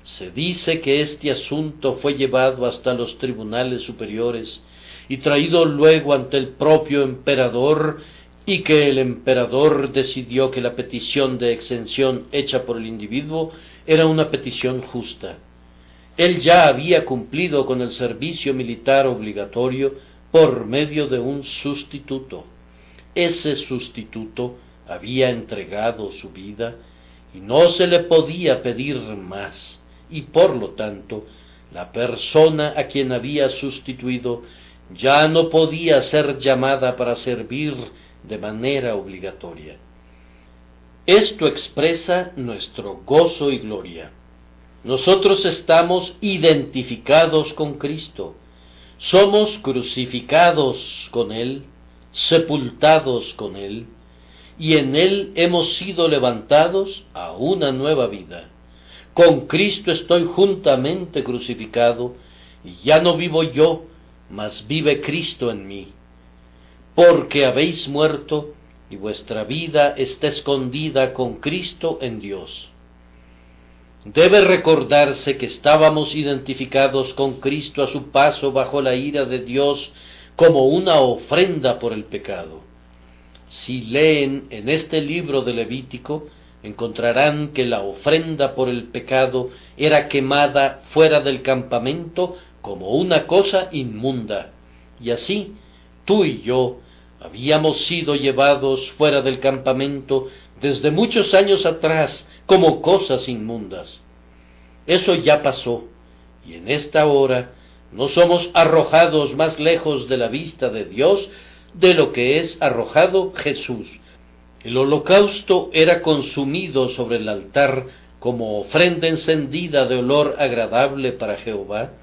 Se dice que este asunto fue llevado hasta los tribunales superiores y traído luego ante el propio emperador, y que el emperador decidió que la petición de exención hecha por el individuo era una petición justa. Él ya había cumplido con el servicio militar obligatorio por medio de un sustituto. Ese sustituto había entregado su vida y no se le podía pedir más, y por lo tanto la persona a quien había sustituido ya no podía ser llamada para servir de manera obligatoria. Esto expresa nuestro gozo y gloria. Nosotros estamos identificados con Cristo, somos crucificados con Él, sepultados con Él, y en Él hemos sido levantados a una nueva vida. Con Cristo estoy juntamente crucificado, y ya no vivo yo, mas vive Cristo en mí. Porque habéis muerto, y vuestra vida está escondida con Cristo en Dios. Debe recordarse que estábamos identificados con Cristo a su paso bajo la ira de Dios como una ofrenda por el pecado. Si leen en este libro de Levítico, encontrarán que la ofrenda por el pecado era quemada fuera del campamento como una cosa inmunda, y así tú y yo habíamos sido llevados fuera del campamento desde muchos años atrás como cosas inmundas. Eso ya pasó, y en esta hora no somos arrojados más lejos de la vista de Dios de lo que es arrojado Jesús. El holocausto era consumido sobre el altar como ofrenda encendida de olor agradable para Jehová,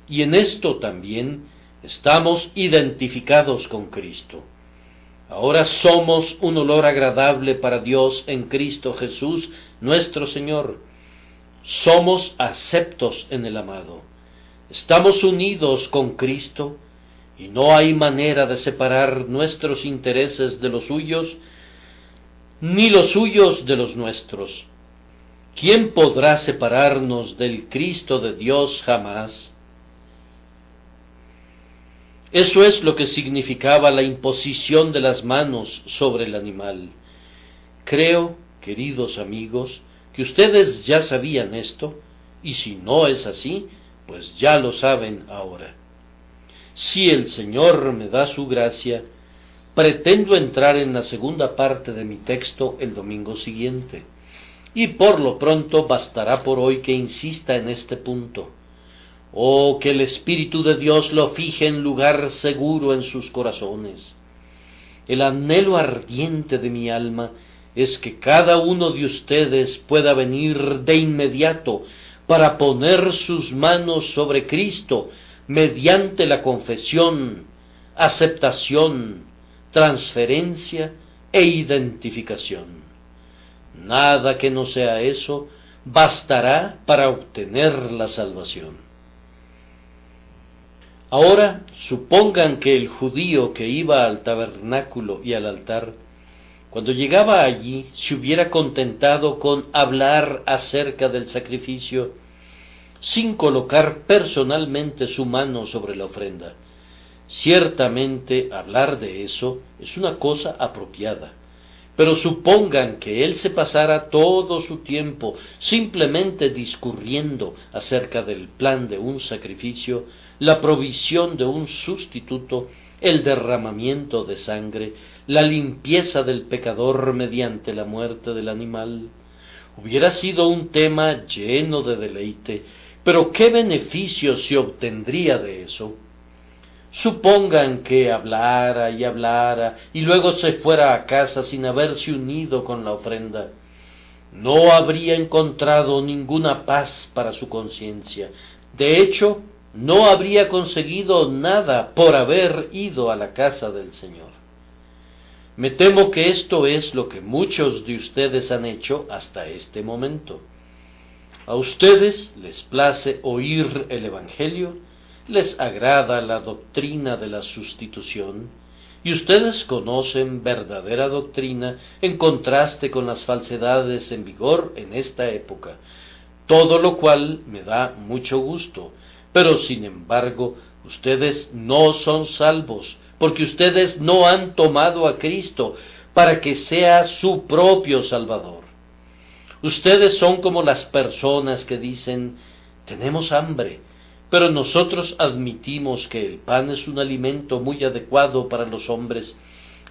y en esto también estamos identificados con Cristo. Ahora somos un olor agradable para Dios en Cristo Jesús, nuestro Señor. Somos aceptos en el amado. Estamos unidos con Cristo, y no hay manera de separar nuestros intereses de los suyos, ni los suyos de los nuestros. ¿Quién podrá separarnos del Cristo de Dios? Jamás. Eso es lo que significaba la imposición de las manos sobre el animal. Creo, queridos amigos, que ustedes ya sabían esto, y si no es así, pues ya lo saben ahora. Si el Señor me da su gracia, pretendo entrar en la segunda parte de mi texto el domingo siguiente, y por lo pronto bastará por hoy que insista en este punto. Oh, que el Espíritu de Dios lo fije en lugar seguro en sus corazones. El anhelo ardiente de mi alma es que cada uno de ustedes pueda venir de inmediato para poner sus manos sobre Cristo mediante la confesión, aceptación, transferencia e identificación. Nada que no sea eso bastará para obtener la salvación. Ahora supongan que el judío que iba al tabernáculo y al altar, cuando llegaba allí, se hubiera contentado con hablar acerca del sacrificio, sin colocar personalmente su mano sobre la ofrenda. Ciertamente hablar de eso es una cosa apropiada, pero supongan que él se pasara todo su tiempo simplemente discurriendo acerca del plan de un sacrificio, la provisión de un sustituto, el derramamiento de sangre, la limpieza del pecador mediante la muerte del animal. Hubiera sido un tema lleno de deleite, pero ¿qué beneficio se obtendría de eso? Supongan que hablara y luego se fuera a casa sin haberse unido con la ofrenda. No habría encontrado ninguna paz para su conciencia. De hecho, no habría conseguido nada por haber ido a la casa del Señor. Me temo que esto es lo que muchos de ustedes han hecho hasta este momento. A ustedes les place oír el Evangelio, les agrada la doctrina de la sustitución, y ustedes conocen verdadera doctrina en contraste con las falsedades en vigor en esta época, todo lo cual me da mucho gusto, pero sin embargo ustedes no son salvos, porque ustedes no han tomado a Cristo para que sea su propio Salvador. Ustedes son como las personas que dicen, tenemos hambre, pero nosotros admitimos que el pan es un alimento muy adecuado para los hombres,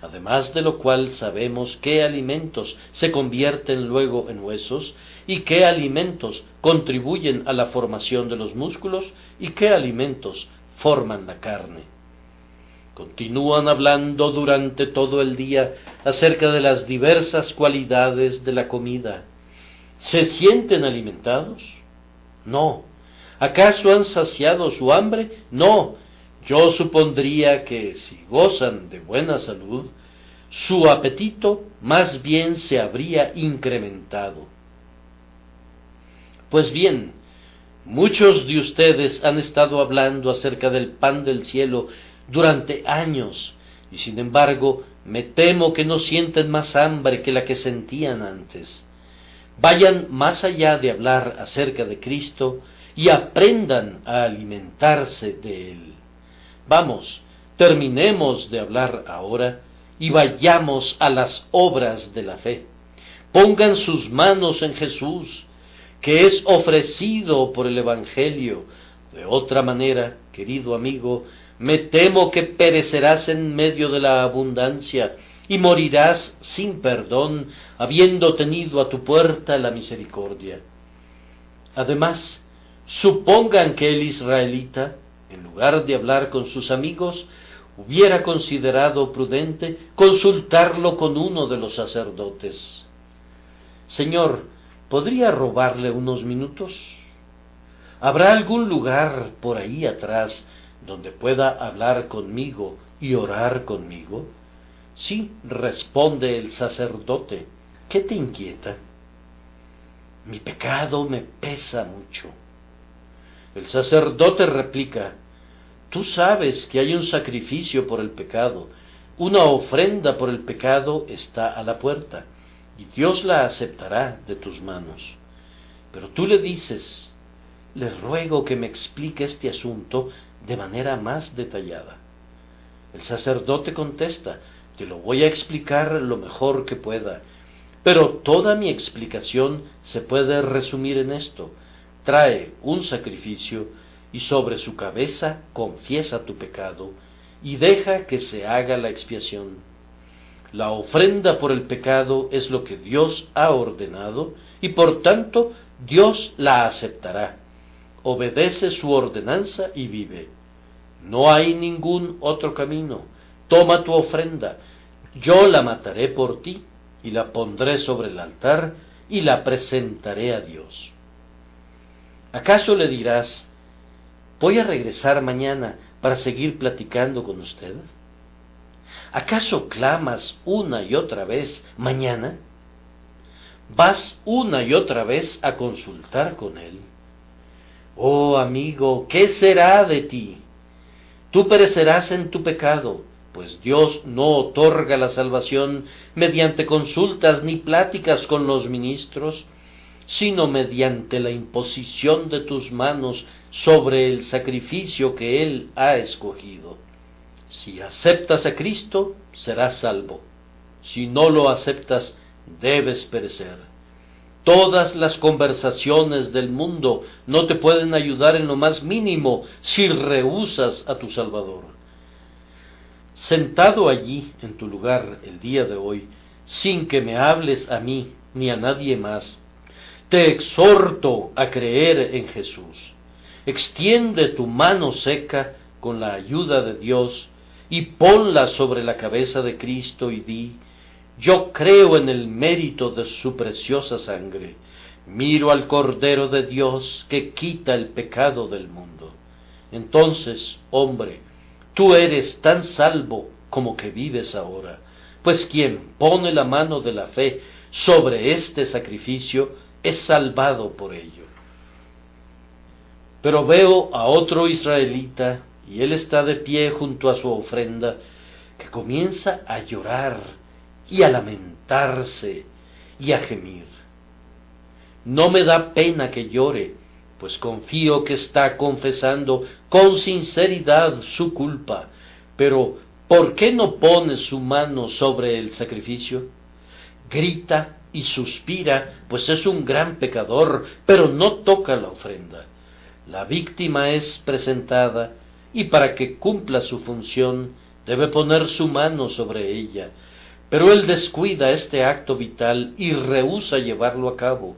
además de lo cual sabemos qué alimentos se convierten luego en huesos y qué alimentos contribuyen a la formación de los músculos y qué alimentos forman la carne. Continúan hablando durante todo el día acerca de las diversas cualidades de la comida. ¿Se sienten alimentados? No. ¿Acaso han saciado su hambre? No. Yo supondría que si gozan de buena salud, su apetito más bien se habría incrementado. Pues bien, muchos de ustedes han estado hablando acerca del pan del cielo durante años, y sin embargo, me temo que no sienten más hambre que la que sentían antes. Vayan más allá de hablar acerca de Cristo y aprendan a alimentarse de Él. Vamos, terminemos de hablar ahora y vayamos a las obras de la fe. Pongan sus manos en Jesús, que es ofrecido por el Evangelio. De otra manera, querido amigo, me temo que perecerás en medio de la abundancia y morirás sin perdón, habiendo tenido a tu puerta la misericordia. Además, supongan que el israelita, en lugar de hablar con sus amigos, hubiera considerado prudente consultarlo con uno de los sacerdotes. Señor, ¿podría robarle unos minutos? ¿Habrá algún lugar por ahí atrás donde pueda hablar conmigo y orar conmigo? Sí, responde el sacerdote. ¿Qué te inquieta? Mi pecado me pesa mucho. El sacerdote replica, tú sabes que hay un sacrificio por el pecado, una ofrenda por el pecado está a la puerta, y Dios la aceptará de tus manos. Pero tú le dices, le ruego que me explique este asunto de manera más detallada. El sacerdote contesta, te lo voy a explicar lo mejor que pueda, pero toda mi explicación se puede resumir en esto. Trae un sacrificio y sobre su cabeza confiesa tu pecado y deja que se haga la expiación. La ofrenda por el pecado es lo que Dios ha ordenado y por tanto Dios la aceptará. Obedece su ordenanza y vive. No hay ningún otro camino. Toma tu ofrenda, yo la mataré por ti y la pondré sobre el altar y la presentaré a Dios. ¿Acaso le dirás, voy a regresar mañana para seguir platicando con usted? ¿Acaso clamas una y otra vez mañana? ¿Vas una y otra vez a consultar con él? Oh amigo, ¿qué será de ti? Tú perecerás en tu pecado, pues Dios no otorga la salvación mediante consultas ni pláticas con los ministros, sino mediante la imposición de tus manos sobre el sacrificio que Él ha escogido. Si aceptas a Cristo, serás salvo. Si no lo aceptas, debes perecer. Todas las conversaciones del mundo no te pueden ayudar en lo más mínimo si rehusas a tu Salvador. Sentado allí en tu lugar el día de hoy, sin que me hables a mí ni a nadie más, te exhorto a creer en Jesús. Extiende tu mano seca con la ayuda de Dios y ponla sobre la cabeza de Cristo y di: yo creo en el mérito de su preciosa sangre. Miro al Cordero de Dios que quita el pecado del mundo. Entonces, hombre, tú eres tan salvo como que vives ahora, pues quien pone la mano de la fe sobre este sacrificio es salvado por ello. Pero veo a otro israelita, y él está de pie junto a su ofrenda, que comienza a llorar y a lamentarse y a gemir. No me da pena que llore, pues confío que está confesando con sinceridad su culpa. Pero, ¿por qué no pone su mano sobre el sacrificio? Grita y suspira, pues es un gran pecador, pero no toca la ofrenda. La víctima es presentada, y para que cumpla su función, debe poner su mano sobre ella. Pero él descuida este acto vital y rehúsa llevarlo a cabo.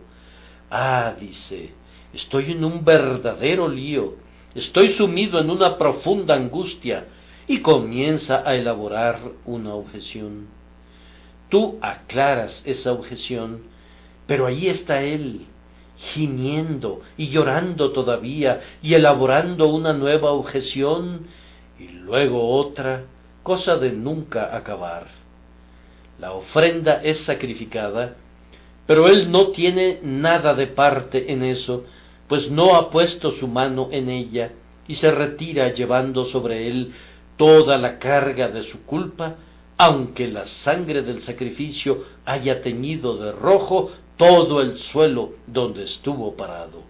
Ah, dice, estoy en un verdadero lío, estoy sumido en una profunda angustia, y comienza a elaborar una objeción. Tú aclaras esa objeción, pero ahí está él, gimiendo y llorando todavía, y elaborando una nueva objeción, y luego otra, cosa de nunca acabar. La ofrenda es sacrificada, pero él no tiene nada de parte en eso, pues no ha puesto su mano en ella, y se retira llevando sobre él toda la carga de su culpa, aunque la sangre del sacrificio haya teñido de rojo todo el suelo donde estuvo parado.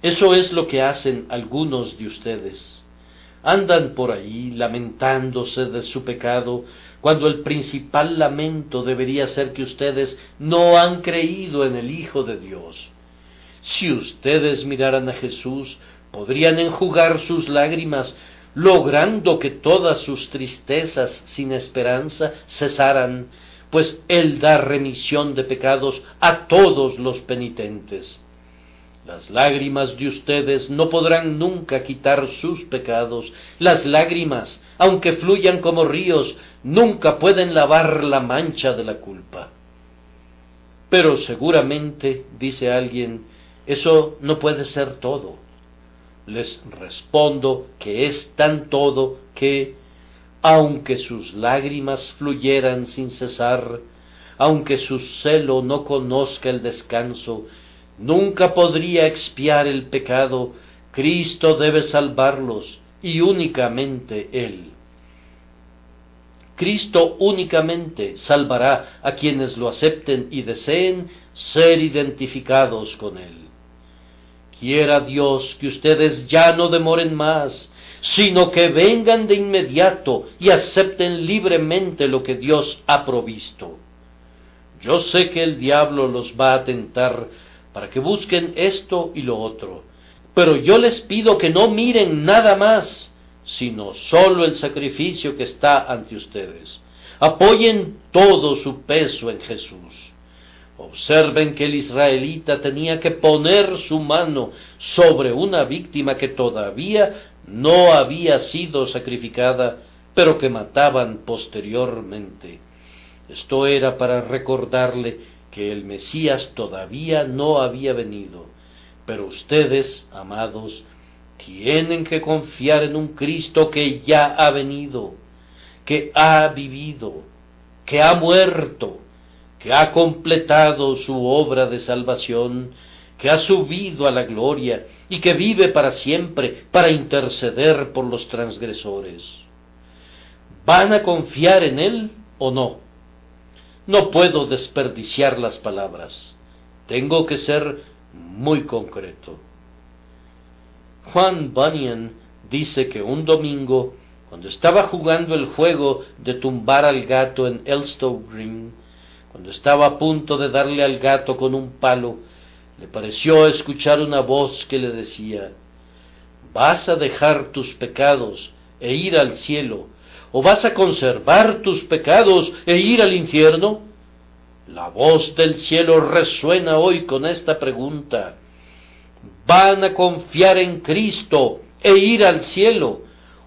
Eso es lo que hacen algunos de ustedes. Andan por ahí lamentándose de su pecado, cuando el principal lamento debería ser que ustedes no han creído en el Hijo de Dios. Si ustedes miraran a Jesús, podrían enjugar sus lágrimas, logrando que todas sus tristezas sin esperanza cesaran, pues Él da remisión de pecados a todos los penitentes. Las lágrimas de ustedes no podrán nunca quitar sus pecados. Las lágrimas, aunque fluyan como ríos, nunca pueden lavar la mancha de la culpa. Pero seguramente, dice alguien, eso no puede ser todo. Les respondo que es tan todo que, aunque sus lágrimas fluyeran sin cesar, aunque su celo no conozca el descanso, nunca podría expiar el pecado. Cristo debe salvarlos, y únicamente Él. Cristo únicamente salvará a quienes lo acepten y deseen ser identificados con Él. Quiera Dios que ustedes ya no demoren más, sino que vengan de inmediato y acepten libremente lo que Dios ha provisto. Yo sé que el diablo los va a tentar para que busquen esto y lo otro, pero yo les pido que no miren nada más, sino solo el sacrificio que está ante ustedes. Apoyen todo su peso en Jesús. Observen que el israelita tenía que poner su mano sobre una víctima que todavía no había sido sacrificada, pero que mataban posteriormente. Esto era para recordarle que el Mesías todavía no había venido, pero ustedes, amados, tienen que confiar en un Cristo que ya ha venido, que ha vivido, que ha muerto, que ha completado su obra de salvación, que ha subido a la gloria y que vive para siempre para interceder por los transgresores. ¿Van a confiar en Él o no? No puedo desperdiciar las palabras. Tengo que ser muy concreto. Juan Bunyan dice que un domingo, cuando estaba jugando el juego de tumbar al gato en Elstow Green, cuando estaba a punto de darle al gato con un palo, le pareció escuchar una voz que le decía: ¿vas a dejar tus pecados e ir al cielo, o vas a conservar tus pecados e ir al infierno? La voz del cielo resuena hoy con esta pregunta: ¿van a confiar en Cristo e ir al cielo,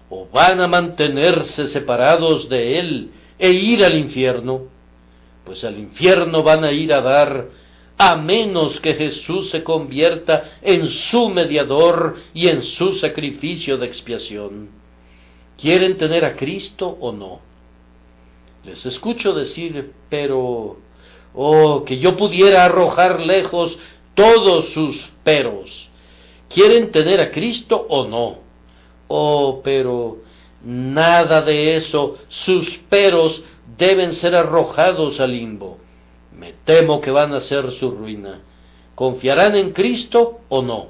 o van a mantenerse separados de él e ir al infierno? Pues al infierno van a ir a dar, a menos que Jesús se convierta en su mediador y en su sacrificio de expiación. ¿Quieren tener a Cristo o no? Les escucho decir, pero, oh, que yo pudiera arrojar lejos todos sus peros. ¿Quieren tener a Cristo o no? Oh, pero nada de eso, sus peros deben ser arrojados al limbo. Me temo que van a ser su ruina. ¿Confiarán en Cristo o no?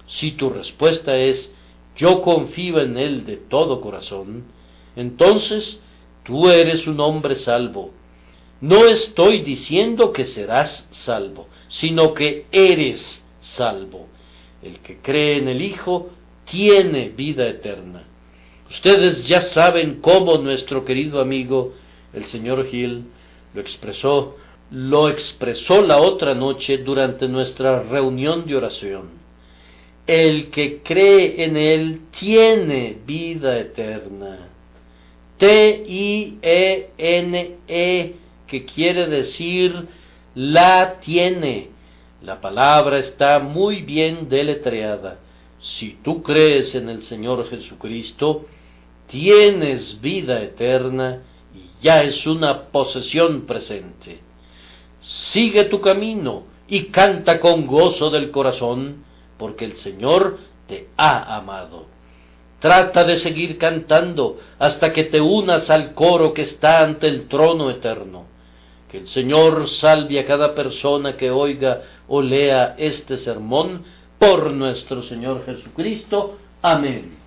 Si tu respuesta es, yo confío en Él de todo corazón, entonces tú eres un hombre salvo. No estoy diciendo que serás salvo, sino que eres salvo. El que cree en el Hijo tiene vida eterna. Ustedes ya saben cómo nuestro querido amigo, el señor Hill, lo expresó la otra noche durante nuestra reunión de oración. El que cree en Él tiene vida eterna. T-I-E-N-E, que quiere decir la tiene. La palabra está muy bien deletreada. Si tú crees en el Señor Jesucristo, tienes vida eterna y ya es una posesión presente. Sigue tu camino y canta con gozo del corazón, porque el Señor te ha amado. Trata de seguir cantando hasta que te unas al coro que está ante el trono eterno. Que el Señor salve a cada persona que oiga o lea este sermón por nuestro Señor Jesucristo. Amén.